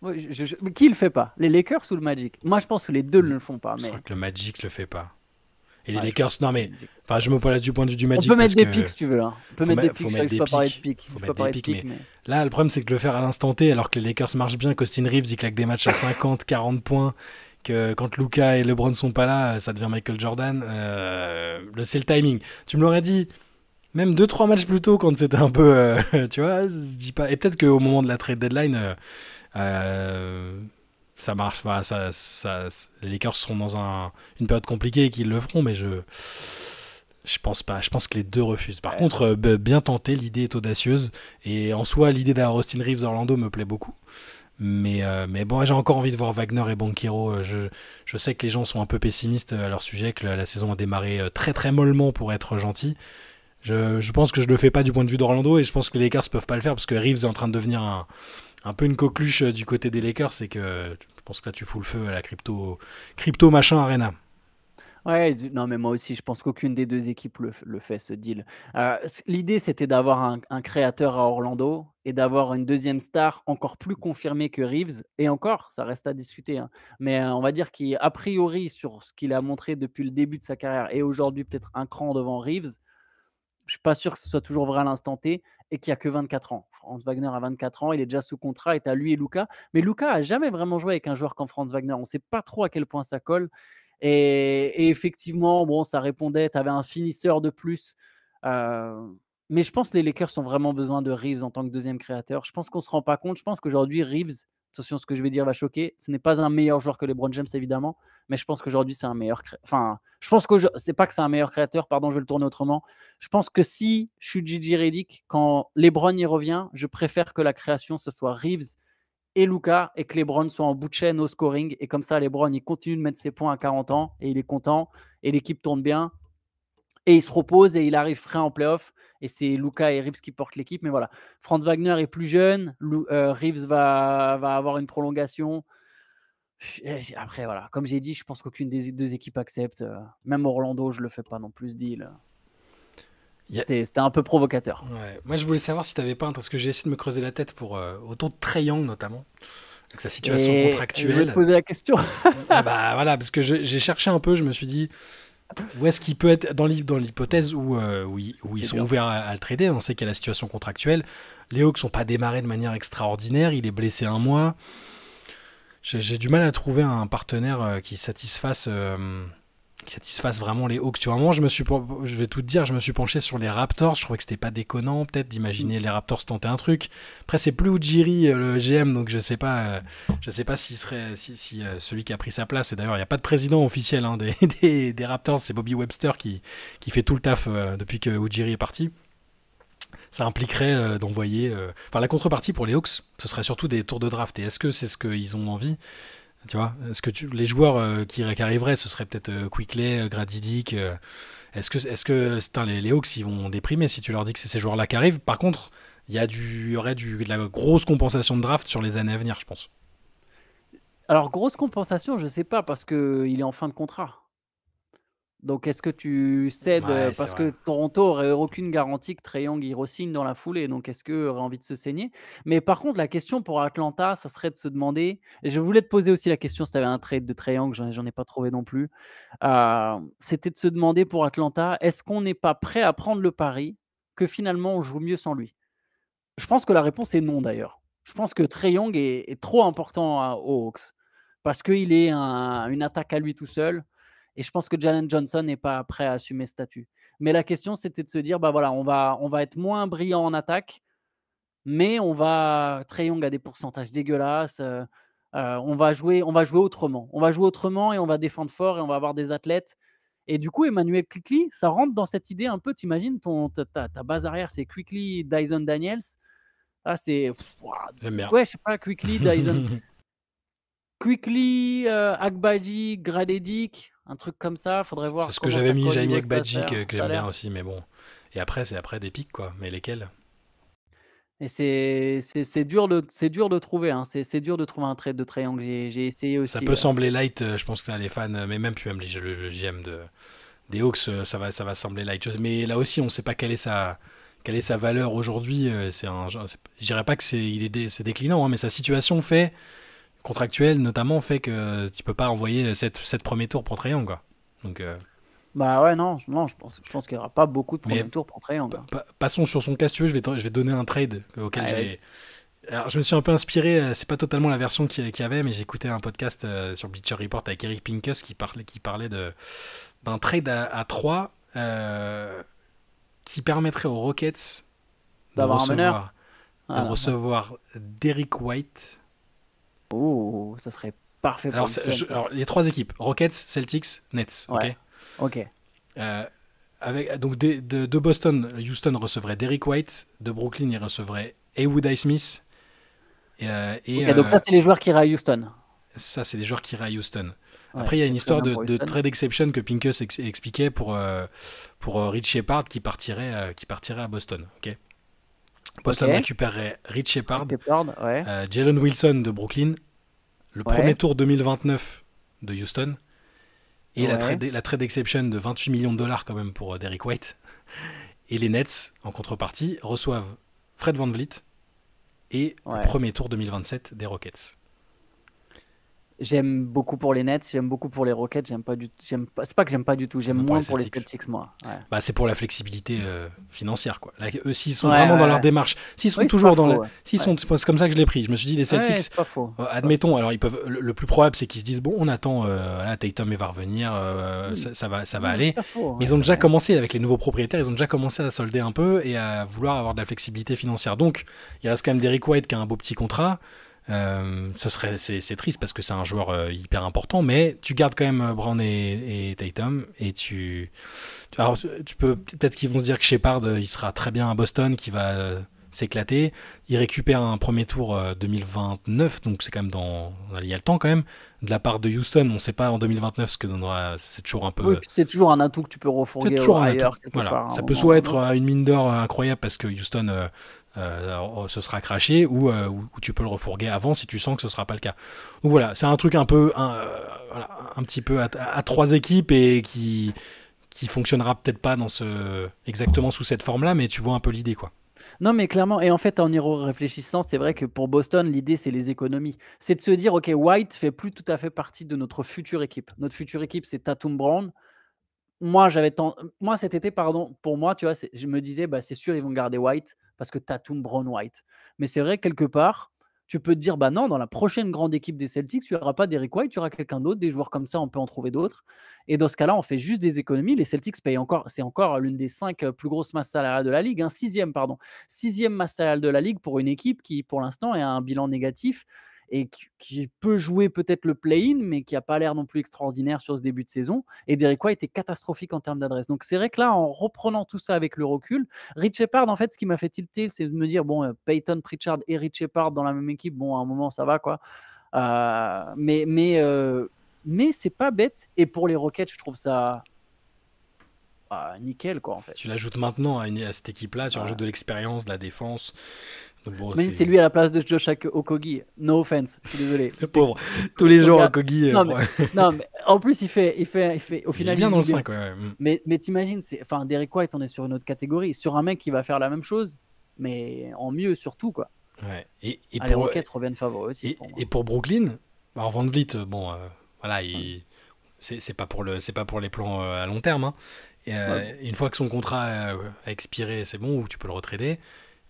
Mais qui le fait pas? Les Lakers ou le Magic? Moi, je pense que les deux ne le font pas. Je Mais... crois que le Magic le fait pas. Et Ouais, les Lakers, non mais, enfin, je me place du point de vue du on Magic. peut mettre des parce pics que si tu veux. Hein. On peut faut mettre des ma- pics. faut Je mettre sais des pas parler de pics. pics. Faut Je peux mettre parler des de pics, pics, mais mais... là, le problème, c'est que le faire à l'instant T, alors que les Lakers marchent bien, qu'Austin Reeves, il claque des matchs à 50, 40 points, que quand Luka et LeBron sont pas là, ça devient Michael Jordan. C'est le timing. Tu me l'aurais dit même 2-3 matchs plus tôt, quand c'était un peu, tu vois, je dis pas. Et peut-être qu'au moment de la trade deadline, ça marche. Enfin, les Lakers seront dans une période compliquée et qu'ils le feront, mais je pense pas. Je pense que les deux refusent. Par contre, bien tenté, l'idée est audacieuse. Et en soi, l'idée d'avoir Austin Reeves Orlando me plaît beaucoup. Mais bon, j'ai encore envie de voir Wagner et Banchero. Je sais que les gens sont un peu pessimistes à leur sujet, que la saison a démarré très très mollement pour être gentil. Je pense que je le fais pas du point de vue d'Orlando, et je pense que les Lakers peuvent pas le faire parce que Reeves est en train de devenir un peu une coqueluche du côté des Lakers. C'est que je pense que là tu fous le feu à la crypto machin arena. Ouais, non, mais moi aussi, je pense qu'aucune des deux équipes le fait, ce deal. L'idée, c'était d'avoir un créateur à Orlando et d'avoir une deuxième star encore plus confirmée que Reeves. Et encore, ça reste à discuter. Hein. Mais on va dire qu'a priori, sur ce qu'il a montré depuis le début de sa carrière et aujourd'hui peut-être un cran devant Reeves, je suis pas sûr que ce soit toujours vrai à l'instant T et qu'il y a que 24 ans. Franz Wagner a 24 ans, il est déjà sous contrat, et tu as lui et Luka. Mais Luka a jamais vraiment joué avec un joueur comme Franz Wagner. On ne sait pas trop à quel point ça colle. Et effectivement, bon, ça répondait, tu avais un finisseur de plus. Mais je pense que les Lakers ont vraiment besoin de Reeves en tant que deuxième créateur. Je pense qu'on ne se rend pas compte. Je pense qu'aujourd'hui, Reeves, attention, ce que je vais dire va choquer, ce n'est pas un meilleur joueur que LeBron James, évidemment, mais je pense qu'aujourd'hui, c'est un meilleur enfin, je pense que c'est pas que c'est un meilleur créateur, pardon, je vais le tourner autrement. Je pense que si je suis Gigi Redick, quand LeBron y revient, je préfère que la création, ce soit Reeves et Luka, et que LeBron soit en bout de chaîne au scoring. Et comme ça, LeBron, il continue de mettre ses points à 40 ans et il est content et l'équipe tourne bien et il se repose et il arrive frais en playoff. Et c'est Luka et Reeves qui portent l'équipe. Mais voilà, Franz Wagner est plus jeune. Reeves va avoir une prolongation. Après, voilà, comme j'ai dit, je pense qu'aucune des deux équipes accepte. Même Orlando, je le fais pas non plus ce deal. C'était un peu provocateur. Ouais. Moi, je voulais savoir si tu avais pas, parce que j'ai essayé de me creuser la tête autour de Trae Young notamment, avec sa situation contractuelle. Je vais te poser la question. Ah bah voilà, parce que j'ai cherché un peu, je me suis dit où est-ce qu'il peut être dans l'hypothèse où ils sont ouverts à le trader. On sait qu'il y a la situation contractuelle. Les Hawks sont pas démarrés de manière extraordinaire. Il est blessé un mois. J'ai du mal à trouver un partenaire qui satisfasse vraiment les Hawks. Tu vois, moi, je vais tout te dire, je me suis penché sur les Raptors. Je trouvais que c'était pas déconnant, peut-être, d'imaginer les Raptors tenter un truc. Après, c'est plus Ujiri, le GM, donc je sais pas s'il serait celui qui a pris sa place. Et d'ailleurs, il n'y a pas de président officiel des Raptors. C'est Bobby Webster qui fait tout le taf depuis que Ujiri est parti. Ça impliquerait d'envoyer... Enfin, la contrepartie pour les Hawks, ce serait surtout des tours de draft. Et est-ce que c'est ce qu'ils ont envie ? Tu vois, est-ce que les joueurs qui arriveraient, ce serait peut-être Quickley, Grady Dick. Est-ce que les Hawks, ils vont déprimer si tu leur dis que c'est ces joueurs-là qui arrivent ? Par contre, il y aurait de la grosse compensation de draft sur les années à venir, je pense. Alors, grosse compensation, je sais pas, parce qu'il est en fin de contrat. Donc, est-ce que tu cèdes parce que Toronto aurait aucune garantie que Trae Young y re-signe dans la foulée. Donc, est-ce qu'eux auraient envie de se saigner ? Mais par contre, la question pour Atlanta, ça serait de se demander, et je voulais te poser aussi la question si tu avais un trade de Trae Young, j'en ai pas trouvé non plus. C'était de se demander pour Atlanta, est-ce qu'on n'est pas prêt à prendre le pari que finalement on joue mieux sans lui ? Je pense que la réponse est non d'ailleurs. Je pense que Trae Young est trop important aux Hawks parce qu'il est une attaque à lui tout seul. Et je pense que Jalen Johnson n'est pas prêt à assumer ce statut. Mais la question, c'était de se dire, bah voilà, on va être moins brillant en attaque, mais Trae Young a des pourcentages dégueulasses. On va jouer autrement. On va jouer autrement et on va défendre fort et on va avoir des athlètes. Et du coup, Emmanuel Quickley, ça rentre dans cette idée un peu. T'imagines ta base arrière, c'est Quickley, Dyson Daniels. Ah, c'est. J'aime bien. Ouais, je sais pas, Quickley, Dyson. Quickly, Agbaji, Gradedic, un truc comme ça. Faudrait voir. C'est ce que j'avais mis Agbaji que j'aime bien aussi, mais bon. Et après, c'est des pics, quoi. Mais lesquels? Et c'est dur de trouver. Hein. C'est dur de trouver un trade de triangle. J'ai essayé aussi. Ça peut sembler light, je pense que les fans, mais même le GM des Hawks, ça va sembler light. Mais là aussi, on ne sait pas quelle est sa valeur aujourd'hui. Je dirais pas que c'est déclinant, hein, mais sa situation contractuelle notamment, fait que tu peux pas envoyer 7 premiers tours pour Trae Young, quoi. Donc, bah ouais, non, je pense qu'il n'y aura pas beaucoup de premiers tours pour Trae Young. Passons sur son cas, si tu veux, je vais donner un trade auquel j'ai... Alors, je me suis un peu inspiré, c'est pas totalement la version qu'il y avait, mais j'ai écouté un podcast sur Bleacher Report avec Eric Pincus qui parlait d'un trade à 3 qui permettrait aux Rockets de recevoir Derrick White. Oh, ça serait parfait pour alors, les 3 équipes, Rockets, Celtics, Nets. Ouais. Ok. Donc de Boston, Houston recevrait Derrick White, de Brooklyn, il recevrait Haywood Highsmith. Donc ça, c'est les joueurs qui iraient à Houston. Ça, c'est des joueurs qui iraient à Houston. Après, il y a une histoire de trade exception que Pincus expliquait pour Rich Shepard qui partirait à Boston. Okay. Boston récupérerait Rich Shepard, Jalen Wilson de Brooklyn, le premier tour 2029 de Houston, et la trade exception de 28 millions de dollars quand même pour Derrick White. Et les Nets, en contrepartie, reçoivent Fred VanVleet et le premier tour 2027 des Rockets. J'aime beaucoup pour les Nets, j'aime beaucoup pour les Rockets, c'est pas que j'aime pas du tout, j'aime moins pour les Celtics, moi. Ouais. Bah, c'est pour la flexibilité financière, quoi. Là, eux, s'ils sont vraiment dans leur démarche, s'ils sont toujours dans c'est comme ça que je l'ai pris. Je me suis dit, les Celtics, c'est pas faux. Admettons, alors ils peuvent. Le plus probable, c'est qu'ils se disent, bon, on attend, Tatum va revenir, ça va aller. Mais ils ont déjà commencé avec les nouveaux propriétaires, ils ont déjà commencé à solder un peu et à vouloir avoir de la flexibilité financière. Donc, il reste quand même Derrick White qui a un beau petit contrat. C'est triste parce que c'est un joueur hyper important, mais tu gardes quand même Brown et Tatum et tu peux peut-être qu'ils vont se dire que Shepard il sera très bien à Boston, qui va s'éclater. Il récupère un premier tour 2029, donc c'est quand même il y a le temps quand même. De la part de Houston, on ne sait pas en 2029 ce que donnera. C'est toujours un peu. Oui, c'est toujours un atout que tu peux refourguer ailleurs. Voilà. Ça peut soit être une mine d'or incroyable parce que Houston ce sera craché ou tu peux le refourguer avant si tu sens que ce sera pas le cas. Donc voilà, c'est un truc un petit peu à 3 équipes et qui fonctionnera peut-être pas exactement sous cette forme-là, mais tu vois un peu l'idée, quoi. Non, mais clairement, et en fait, en y réfléchissant, c'est vrai que pour Boston, l'idée, c'est les économies. C'est de se dire, OK, White fait plus tout à fait partie de notre future équipe. Notre future équipe, c'est Tatum Brown. Moi, cet été, pour moi, tu vois, je me disais, bah, c'est sûr, ils vont garder White parce que Tatum, Brown, White. Mais c'est vrai, quelque part, tu peux te dire, bah non, dans la prochaine grande équipe des Celtics, il n'y aura pas Derrick White, il y aura quelqu'un d'autre, des joueurs comme ça, on peut en trouver d'autres. Et dans ce cas-là, on fait juste des économies. Les Celtics payent c'est encore l'une des 5 plus grosses masses salariales de la Ligue, 6e masse salariale de la Ligue pour une équipe qui, pour l'instant, a un bilan négatif et qui peut jouer peut-être le play-in, mais qui n'a pas l'air non plus extraordinaire sur ce début de saison. Et Derrick White est catastrophique en termes d'adresse. Donc c'est vrai que là, en reprenant tout ça avec le recul, Rich Shepard, en fait, ce qui m'a fait tilter, c'est de me dire, bon, Peyton Pritchard et Rich Shepard dans la même équipe, bon, à un moment, ça va, quoi. Mais c'est pas bête. Et pour les Rockets, je trouve ça nickel, quoi, en fait. Si tu l'ajoutes maintenant à cette équipe-là, tu rajoutes de l'expérience, de la défense. Bon, c'est lui à la place de Josh Okogie. No offense, je suis désolé. Le pauvre. Tous les jours, Okogie. Non, mais en plus, il fait au final. Il est bien dans le 5, ouais. Mais t'imagines, Derrick White, on est sur une autre catégorie. Sur un mec qui va faire la même chose, mais en mieux surtout, quoi. Ouais. Les Rockets reviennent favoris aussi. Et pour Brooklyn, alors VanVleet, voilà, c'est pas pour les plans à long terme. Hein. Une fois que son contrat a expiré, c'est bon, ou tu peux le retrader.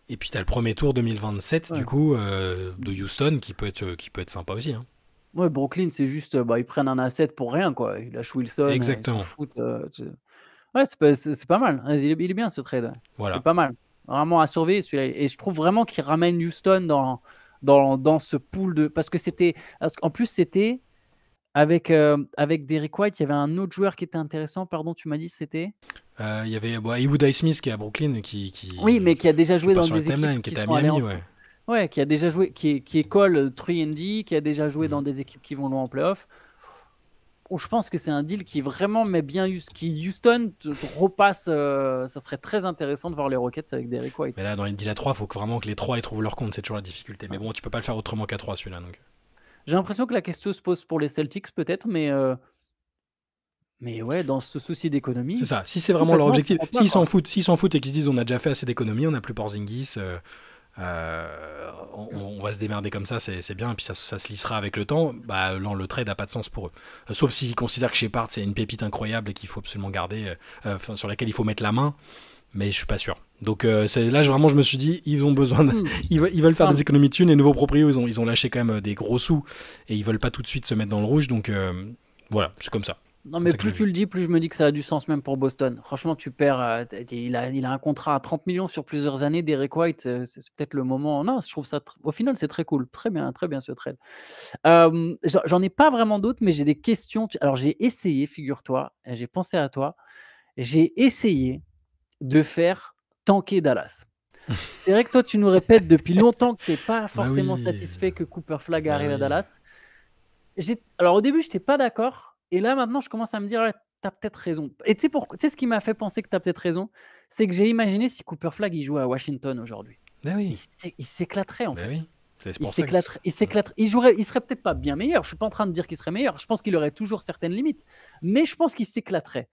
Et puis tu as le premier tour 2027 du coup de Houston qui peut être sympa aussi. Hein. Ouais, Brooklyn, c'est juste ils prennent un asset pour rien, quoi. Ils lâchent Wilson. Exactement. Ils s'en foutent, ouais, c'est pas mal. Il est bien ce trade. Voilà. C'est pas mal. Vraiment à surveiller celui-là. Et je trouve vraiment qu'il ramène Houston dans ce pool de. Parce qu'en plus, c'était avec Derrick White, il y avait un autre joueur qui était intéressant. Pardon, tu m'as dit c'était. Il y avait Haywood Highsmith qui est à Brooklyn. Oui, mais qui a déjà joué dans des équipes qui était à Miami, ouais, qui a déjà joué, qui est call 3&D, qui a déjà joué dans des équipes qui vont loin en playoff. Je pense que c'est un deal qui vraiment met bien qui Houston te repasse. Ça serait très intéressant de voir les Rockets avec Derrick White. Mais là, dans les deals à 3, il faut vraiment que les 3 ils trouvent leur compte. C'est toujours la difficulté. Mais bon, tu peux pas le faire autrement qu'à 3 celui-là. Donc. J'ai l'impression que la question se pose pour les Celtics peut-être, mais ouais, dans ce souci d'économie. C'est ça. Si c'est vraiment leur objectif, s'ils s'en foutent et qu'ils se disent on a déjà fait assez d'économie, on n'a plus Porzingis. On va se démerder comme ça, c'est bien, et puis ça se lissera avec le temps. Le trade n'a pas de sens pour eux, sauf s'ils considèrent que Shepard c'est une pépite incroyable et qu'il faut absolument garder, sur laquelle il faut mettre la main, mais je suis pas sûr. Donc là vraiment je me suis dit ils ont besoin ils veulent faire des économies de thunes, les nouveaux proprios ils ont lâché quand même des gros sous et ils veulent pas tout de suite se mettre dans le rouge, donc voilà, c'est comme ça. Non, mais plus tu le dis, plus je me dis que ça a du sens même pour Boston. Franchement, tu perds. Il a un contrat à 30 millions sur plusieurs années. Derrick White, c'est peut-être le moment. Non, je trouve ça. Au final, c'est très cool. Très bien ce trade. J'en ai pas vraiment d'autres, mais j'ai des questions. Alors, j'ai essayé, figure-toi, j'ai pensé à toi. J'ai essayé de faire tanker Dallas. C'est vrai que toi, tu nous répètes depuis longtemps que tu n'es pas forcément satisfait que Cooper Flag arrive à Dallas. Alors, au début, je n'étais pas d'accord. Et là, maintenant, je commence à me dire, ouais, tu as peut-être raison. Et tu sais ce qui m'a fait penser que tu as peut-être raison, c'est que j'ai imaginé si Cooper Flag il jouait à Washington aujourd'hui. Oui. Il s'éclaterait en fait. Oui. Il s'éclaterait. Il serait peut-être pas bien meilleur. Je suis pas en train de dire qu'il serait meilleur. Je pense qu'il aurait toujours certaines limites. Mais je pense qu'il s'éclaterait.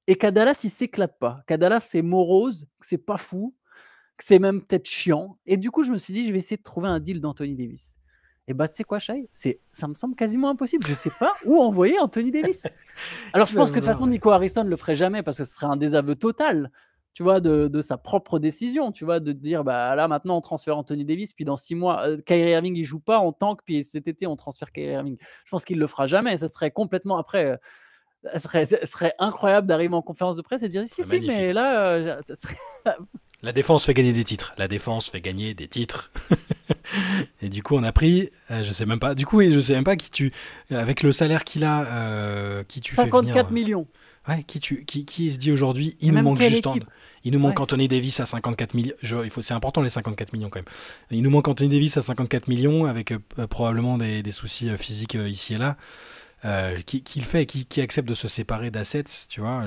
Et qu'à Dallas, il s'éclate pas. Qu'à Dallas, c'est morose, que c'est pas fou, que c'est même peut-être chiant. Et du coup, je me suis dit, je vais essayer de trouver un deal d'Anthony Davis. Et tu sais quoi, Shai, ça me semble quasiment impossible. Je sais pas où envoyer Anthony Davis. Alors, je pense que de toute façon, Nico Harrison ne le ferait jamais parce que ce serait un désaveu total, tu vois, de sa propre décision, tu vois, de dire, là, maintenant, on transfère Anthony Davis, puis dans 6 mois, Kyrie Irving, il joue pas, on tank, puis cet été, on transfère Kyrie Irving. Je pense qu'il le fera jamais. Ça serait complètement après. Ce serait incroyable d'arriver en conférence de presse et de dire, si, mais là. La défense fait gagner des titres. Et du coup, on a pris, je sais même pas. Du coup, je sais même pas qui tu, avec le salaire qu'il a, qui tu 54 fais venir. Millions. Ouais, qui se dit aujourd'hui, il nous manque Anthony Davis à 54 millions. C'est important les 54 millions quand même. Il nous manque Anthony Davis à 54 millions avec probablement des soucis physiques ici et là. Qui le fait, qui accepte de se séparer d'assets, tu vois.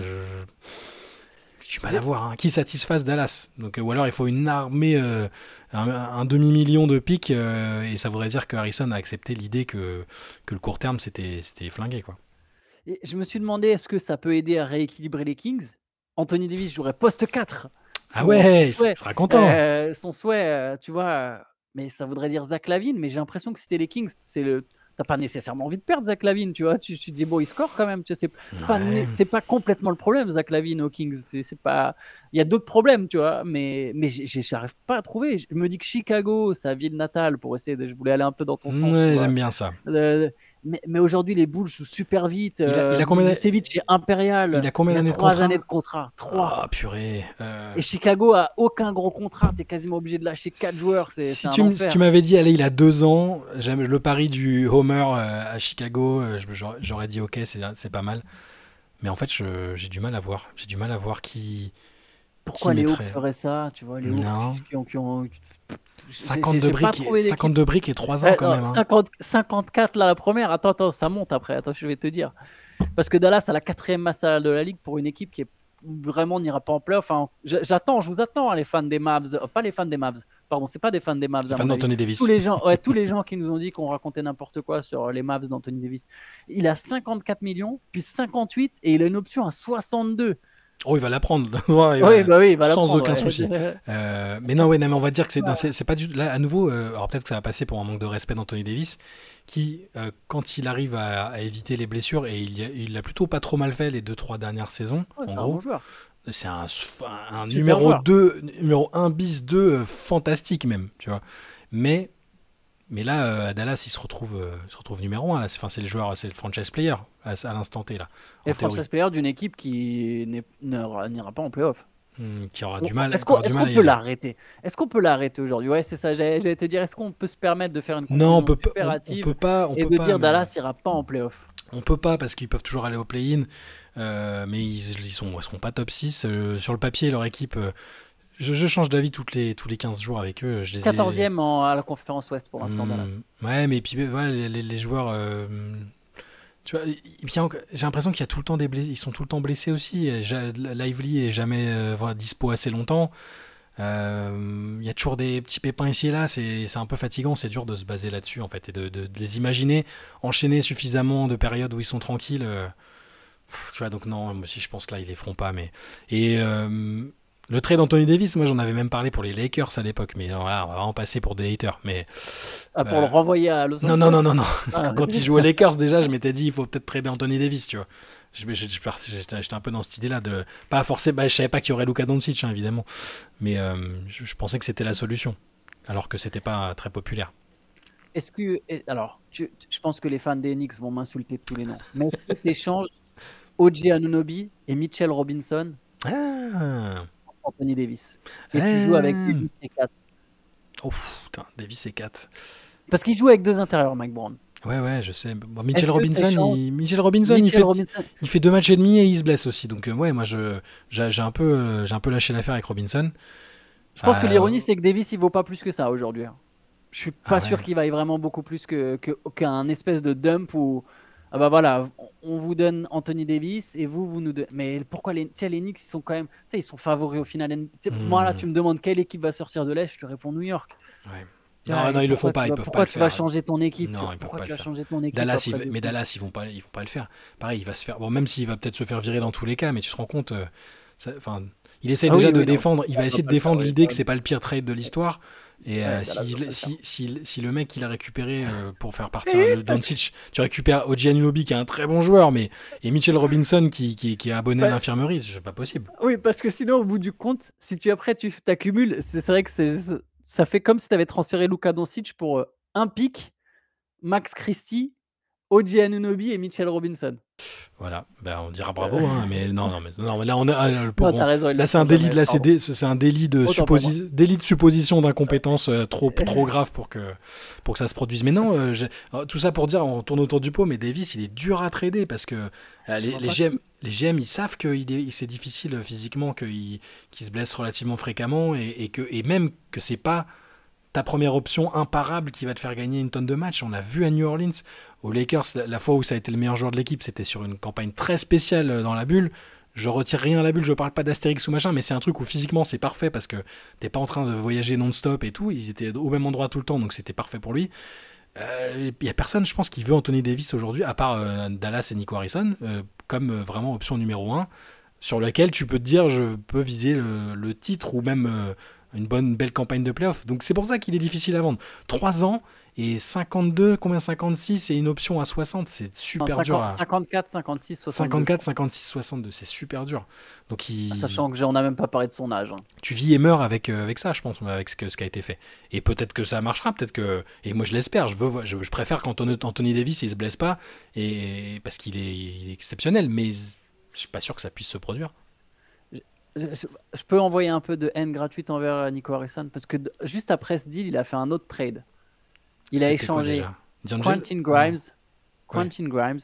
J'ai du mal à voir qui satisfasse Dallas. Donc, ou alors il faut une armée, un demi-million de pics, et ça voudrait dire que Harrison a accepté l'idée que le court terme c'était flingué, quoi. Et je me suis demandé, est-ce que ça peut aider à rééquilibrer les Kings? Anthony Davis jouerait poste 4. Il sera content. Son souhait, tu vois, mais ça voudrait dire Zach LaVine, mais j'ai l'impression que c'était les Kings, t'as pas nécessairement envie de perdre Zach LaVine, tu vois. Tu te dis, bon, il score quand même. Tu sais, c'est pas complètement le problème, Zach LaVine aux Kings. C'est pas... Il y a d'autres problèmes, tu vois. Mais j'arrive pas à trouver. Je me dis que Chicago, sa ville natale, pour essayer je voulais aller un peu dans ton sens. Ouais, j'aime bien ça. Mais aujourd'hui, les Bulls jouent super vite. Il a combien Vucevic est impérial. Il a combien d'années de 3 années de contrat. 3. Ah, purée. Et Chicago a aucun gros contrat. T'es quasiment obligé de lâcher 4 joueurs. Si tu m'avais dit, allez, il a 2 ans, le pari du Homer à Chicago, j'aurais dit ok, c'est pas mal. Mais en fait, j'ai du mal à voir. J'ai du mal à voir qui. Pourquoi les Hawks feraient ça, tu vois, les Hawks qui ont 52 briques et 3 ans quand même. 54 là la première. Attends, ça monte après. Attends, je vais te dire. Parce que Dallas a la 4e masse salariale de la ligue pour une équipe qui est vraiment n'ira pas en play. Enfin, je vous attends, les fans des Mavs. Pas les fans des Mavs. Pardon, c'est pas des fans des Mavs. Les fans d'Anthony Davis. Tous les gens qui nous ont dit qu'on racontait n'importe quoi sur les Mavs d'Anthony Davis. Il a 54 millions, puis 58 et il a une option à 62. Oh, il va la prendre. Il va la sans prendre, aucun souci. Mais non, mais on va dire que c'est pas du tout. Là, à nouveau, alors peut-être que ça va passer pour un manque de respect d'Anthony Davis, qui, quand il arrive à éviter les blessures, et il a plutôt pas trop mal fait les 2-3 dernières saisons, en gros. Bon joueur. C'est un numéro 1 bis 2 fantastique même, tu vois. Mais là, à Dallas, il se retrouve numéro 1. Là. C'est le franchise player à l'instant T. Là, et franchise player d'une équipe qui n'ira pas en playoff. Qui aura du mal. Est-ce qu'on peut l'arrêter? Est-ce qu'on peut l'arrêter aujourd'hui? Ouais, c'est ça. J'allais te dire, est-ce qu'on peut se permettre de faire une conclusion impérative et de dire Dallas ira pas en playoff? On peut pas parce qu'ils peuvent toujours aller au play-in, mais ils seront pas top 6. Sur le papier, leur équipe, je change d'avis tous les 15 jours avec eux. 14e à la conférence Ouest pour l'instant, Dallas. Ouais, mais puis voilà, les joueurs. Tu vois, j'ai l'impression qu'il y a tout le temps des blessés. Ils sont tout le temps blessés aussi. Lively est jamais dispo assez longtemps. Il y a toujours des petits pépins ici et là, c'est un peu fatigant, c'est dur de se baser là-dessus en fait et de les imaginer enchaîner suffisamment de périodes où ils sont tranquilles. Tu vois, donc non, moi aussi je pense que là ils les feront pas. Le trade d'Anthony Davis, moi j'en avais même parlé pour les Lakers à l'époque, mais voilà, on va vraiment passer pour des haters. Mais pour le renvoyer à Los Angeles. Non. Quand il jouait aux Lakers déjà, je m'étais dit il faut peut-être trader Anthony Davis, tu vois. J'étais un peu dans cette idée-là de pas forcer. Je savais pas qu'il y aurait Luka Doncic, hein, évidemment, mais je pensais que c'était la solution, alors que c'était pas très populaire. Est-ce que alors, je pense que les fans des Knicks vont m'insulter de tous les noms, mais est-ce que tu échanges OG Anunoby et Mitchell Robinson pour Anthony Davis et tu joues avec Davis et 4? Oh putain, Davis et 4. Parce qu'il joue avec 2 intérieurs, Mike Brown. Ouais, je sais. Bon, Mitchell Robinson, il fait 2 matchs et demi et il se blesse aussi. Donc ouais, moi j'ai un peu lâché l'affaire avec Robinson. Je pense que l'ironie c'est que Davis il vaut pas plus que ça aujourd'hui. Je suis pas sûr qu'il vaille vraiment beaucoup plus qu'un espèce de dump où voilà, on vous donne Anthony Davis et vous nous donnez. Mais pourquoi les Knicks ils sont quand même, ils sont favoris au final. Moi là, tu me demandes quelle équipe va sortir de l'Est, je te réponds New York. Ouais. Non, ils le font pas, ils peuvent pas le faire. Pourquoi tu vas changer ton équipe? Non, pourquoi tu vas changer ton équipe? Dallas, ils vont pas le faire. Pareil, il va se faire. Bon, même s'il va peut-être se faire virer dans tous les cas, mais tu te rends compte, il essaie déjà de défendre. Il va essayer de défendre l'idée que c'est pas le pire trade de l'histoire. Et si le mec il a récupéré pour faire partir Doncic, tu récupères OG Anunoby qui est un très bon joueur, et Mitchell Robinson qui est abonné à l'infirmerie, c'est pas possible. Oui, parce que sinon, au bout du compte, si tu t'accumules, c'est vrai que ça fait comme si tu avais transféré Luka Doncic pour un pick, Max Christie, OG Anunoby et Mitchell Robinson. Voilà, on dira bravo, hein, mais non, là on a t'as raison, là c'est un délit c'est un délit de supposition d'incompétence trop grave pour que ça se produise. Mais non, tout ça pour dire, on tourne autour du pot, mais Davis il est dur à trader parce que les GM ils savent que c'est difficile physiquement, qu'il se blesse relativement fréquemment et même que c'est pas ta première option imparable qui va te faire gagner une tonne de matchs. On l'a vu à New Orleans, aux Lakers, la fois où ça a été le meilleur joueur de l'équipe, c'était sur une campagne très spéciale dans la bulle. Je retire rien à la bulle, je parle pas d'Astérix ou machin, mais c'est un truc où physiquement c'est parfait parce que t'es pas en train de voyager non-stop et tout. Ils étaient au même endroit tout le temps, donc c'était parfait pour lui. Il y a personne, je pense, qui veut Anthony Davis aujourd'hui, à part Dallas et Nico Harrison, comme vraiment option numéro 1, sur laquelle tu peux te dire je peux viser le titre ou même une belle campagne de playoff. Donc c'est pour ça qu'il est difficile à vendre. 3 ans et 52, 56 et une option à 60, c'est super dur. 54, 56, 62. 54, 56, 62, c'est super dur. Donc sachant que on n'a même pas parlé de son âge. Tu vis et meurs avec ça, je pense, avec ce qui a été fait. Et peut-être que ça marchera, et moi je l'espère, je préfère qu'Anthony Davis il se blesse pas, et parce qu'il est exceptionnel, mais je suis pas sûr que ça puisse se produire. Je peux envoyer un peu de haine gratuite envers Nico Harrison parce que juste après ce deal, il a fait un autre trade. Il a échangé Quentin Grimes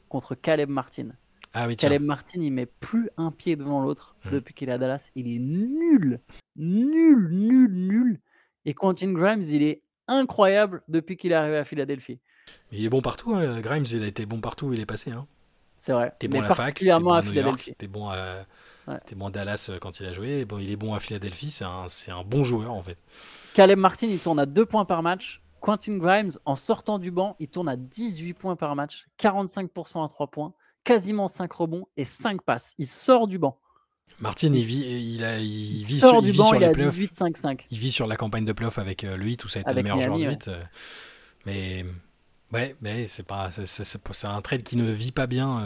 contre Caleb Martin. Ah oui, Caleb Martin, il met plus un pied devant l'autre depuis qu'il est à Dallas. Il est nul. Et Quentin Grimes, il est incroyable depuis qu'il est arrivé à Philadelphie. Mais il est bon partout. Hein. Grimes, il a été bon partout où il est passé. Hein. C'est vrai. T'es bon à la fac, t'es bon à New York, t'es bon à Dallas quand il a joué. Bon, il est bon à Philadelphie. C'est un bon joueur en fait. Caleb Martin, il tourne à 2 points par match. Quentin Grimes, en sortant du banc, il tourne à 18 points par match, 45% à 3 points, quasiment 5 rebonds et 5 passes. Il sort du banc. Martin, il vit sur les playoffs. 18-5-5. Il vit sur la campagne de playoffs avec le Heat où ça a été le meilleur joueur du Heat. Mais c'est un trade qui ne vit pas bien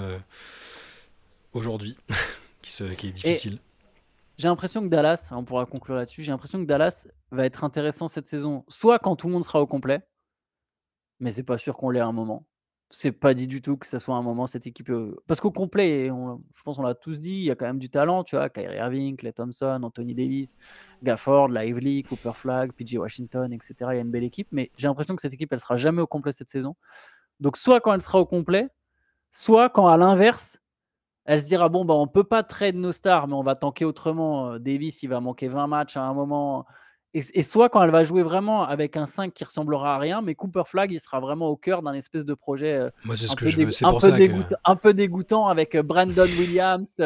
aujourd'hui, qui est difficile. Et j'ai l'impression que Dallas, on pourra conclure là-dessus, j'ai l'impression que Dallas va être intéressant cette saison, soit quand tout le monde sera au complet, mais c'est pas sûr qu'on l'ait à un moment. c'est pas dit du tout que ça soit un moment cette équipe. Parce qu'au complet, je pense qu'on l'a tous dit, il y a quand même du talent, tu vois. Kyrie Irving, Klay Thompson, Anthony Davis, Gafford, Lively, Cooper Flag, PJ Washington, etc. Il y a une belle équipe, mais j'ai l'impression que cette équipe, elle sera jamais au complet cette saison. Donc, soit quand elle sera au complet, soit quand à l'inverse, elle se dira bon, bah, on peut pas trade nos stars, mais on va tanker autrement. Davis, il va manquer 20 matchs à un moment. Et soit quand elle va jouer vraiment avec un 5 qui ressemblera à rien, mais Cooper Flag, il sera vraiment au cœur d'un espèce de projet Moi, c'est ce que je veux. C'est pour ça un peu dégoûtant avec Brandon Williams,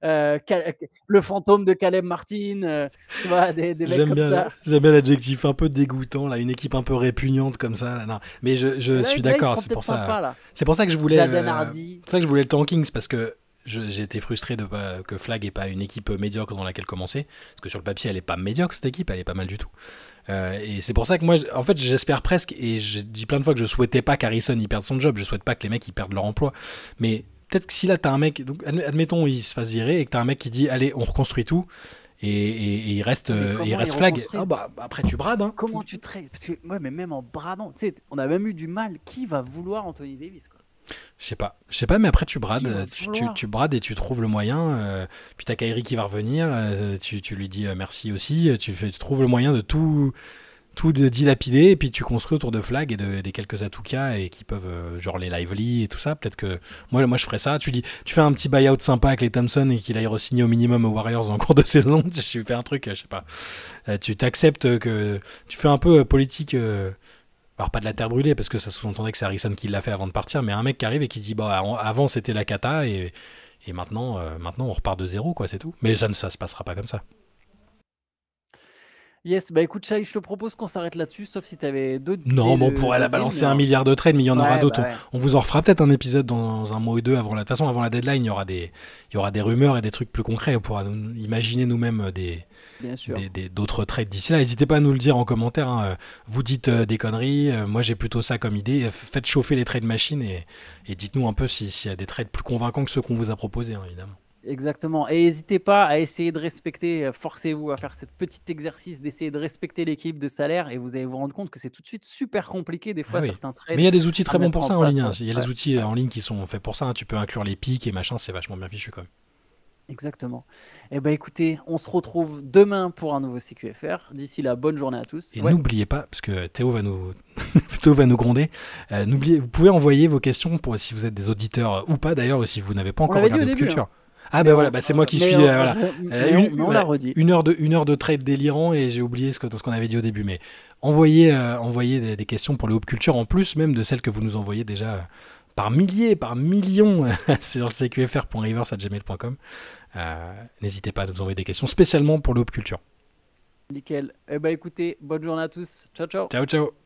le fantôme de Caleb Martin, tu vois, des mecs comme ça. J'aime bien l'adjectif un peu dégoûtant, là, une équipe un peu répugnante comme ça. Là, non. Mais je suis d'accord, c'est pour ça. C'est pour ça que je voulais. Jaden Hardy. C'est pour ça que je voulais le tanking, c'est parce que j'ai été frustré que Flag n'ait pas une équipe médiocre dans laquelle commencer, parce que sur le papier elle est pas médiocre cette équipe, elle est pas mal du tout, et c'est pour ça que moi en fait j'espère presque, et j'ai dit plein de fois que je souhaitais pas qu'Harrison il perde son job, je souhaite pas que les mecs ils perdent leur emploi, mais peut-être que si là t'as un mec, donc admettons il se fasse virer et que t'as un mec qui dit allez on reconstruit tout et il reste Flag, après tu brades, hein. Comment tu traites, parce que mais même en bradant, tu sais, on a même eu du mal, qui va vouloir Anthony Davis, quoi. Je sais pas, mais après tu brades, tu brades et tu trouves le moyen. Puis t'as Kyrie qui va revenir, tu lui dis merci aussi. Tu trouves le moyen de tout dilapider et puis tu construis autour de Flag et des quelques Atuka et qui peuvent genre les Lively et tout ça. Peut-être que moi je ferais ça. Tu fais un petit buyout sympa avec les Thompson et qu'il aille re-signer au minimum aux Warriors en cours de saison. Tu fais un truc, je sais pas. Tu t'acceptes que tu fais un peu politique. Alors pas de la terre brûlée parce que ça sous-entendait que c'est Harrison qui l'a fait avant de partir, mais un mec qui arrive et qui dit avant c'était la cata et maintenant on repart de zéro, quoi, c'est tout. Mais ça se passera pas comme ça. Yes, bah écoute Shai, je te propose qu'on s'arrête là-dessus, sauf si tu avais d'autres idées. Non, mais on pourrait la balancer 1 milliard de trades, mais il y en aura d'autres. On vous en refera peut-être un épisode dans un mois ou deux avant la. De toute façon, avant la deadline, il y aura des rumeurs et des trucs plus concrets. On pourra imaginer nous-mêmes d'autres trades d'ici là. N'hésitez pas à nous le dire en commentaire, hein. Vous dites des conneries. Moi, j'ai plutôt ça comme idée. Faites chauffer les trade machines et dites-nous un peu s'il y a des trades plus convaincants que ceux qu'on vous a proposés, hein, évidemment. Exactement. Et n'hésitez pas à essayer de respecter, forcez-vous à faire ce petit exercice d'essayer de respecter l'équipe de salaire et vous allez vous rendre compte que c'est tout de suite super compliqué des fois certains trades. Mais il y a des outils très bons pour ça en ligne, hein. Il y a des outils en ligne qui sont faits pour ça, hein. Tu peux inclure les pics et machin, c'est vachement bien fichu quand même. Exactement. Et bah écoutez, on se retrouve demain pour un nouveau CQFR. D'ici là, bonne journée à tous. Et n'oubliez pas, parce que Théo va nous gronder, vous pouvez envoyer vos questions pour si vous êtes des auditeurs ou pas d'ailleurs, ou si vous n'avez pas encore regardé Pop Culture. Hein. Ah ben voilà, c'est moi qui suis voilà. On l'a redit. Une heure de trade délirant et j'ai oublié ce qu'on avait dit au début, mais envoyez des questions pour le Pop Culture en plus même de celles que vous nous envoyez déjà par milliers, par millions sur le cqfr.rivers@gmail.com. N'hésitez pas à nous envoyer des questions spécialement pour le Pop Culture. Nickel. Eh ben écoutez, bonne journée à tous. Ciao ciao. Ciao ciao.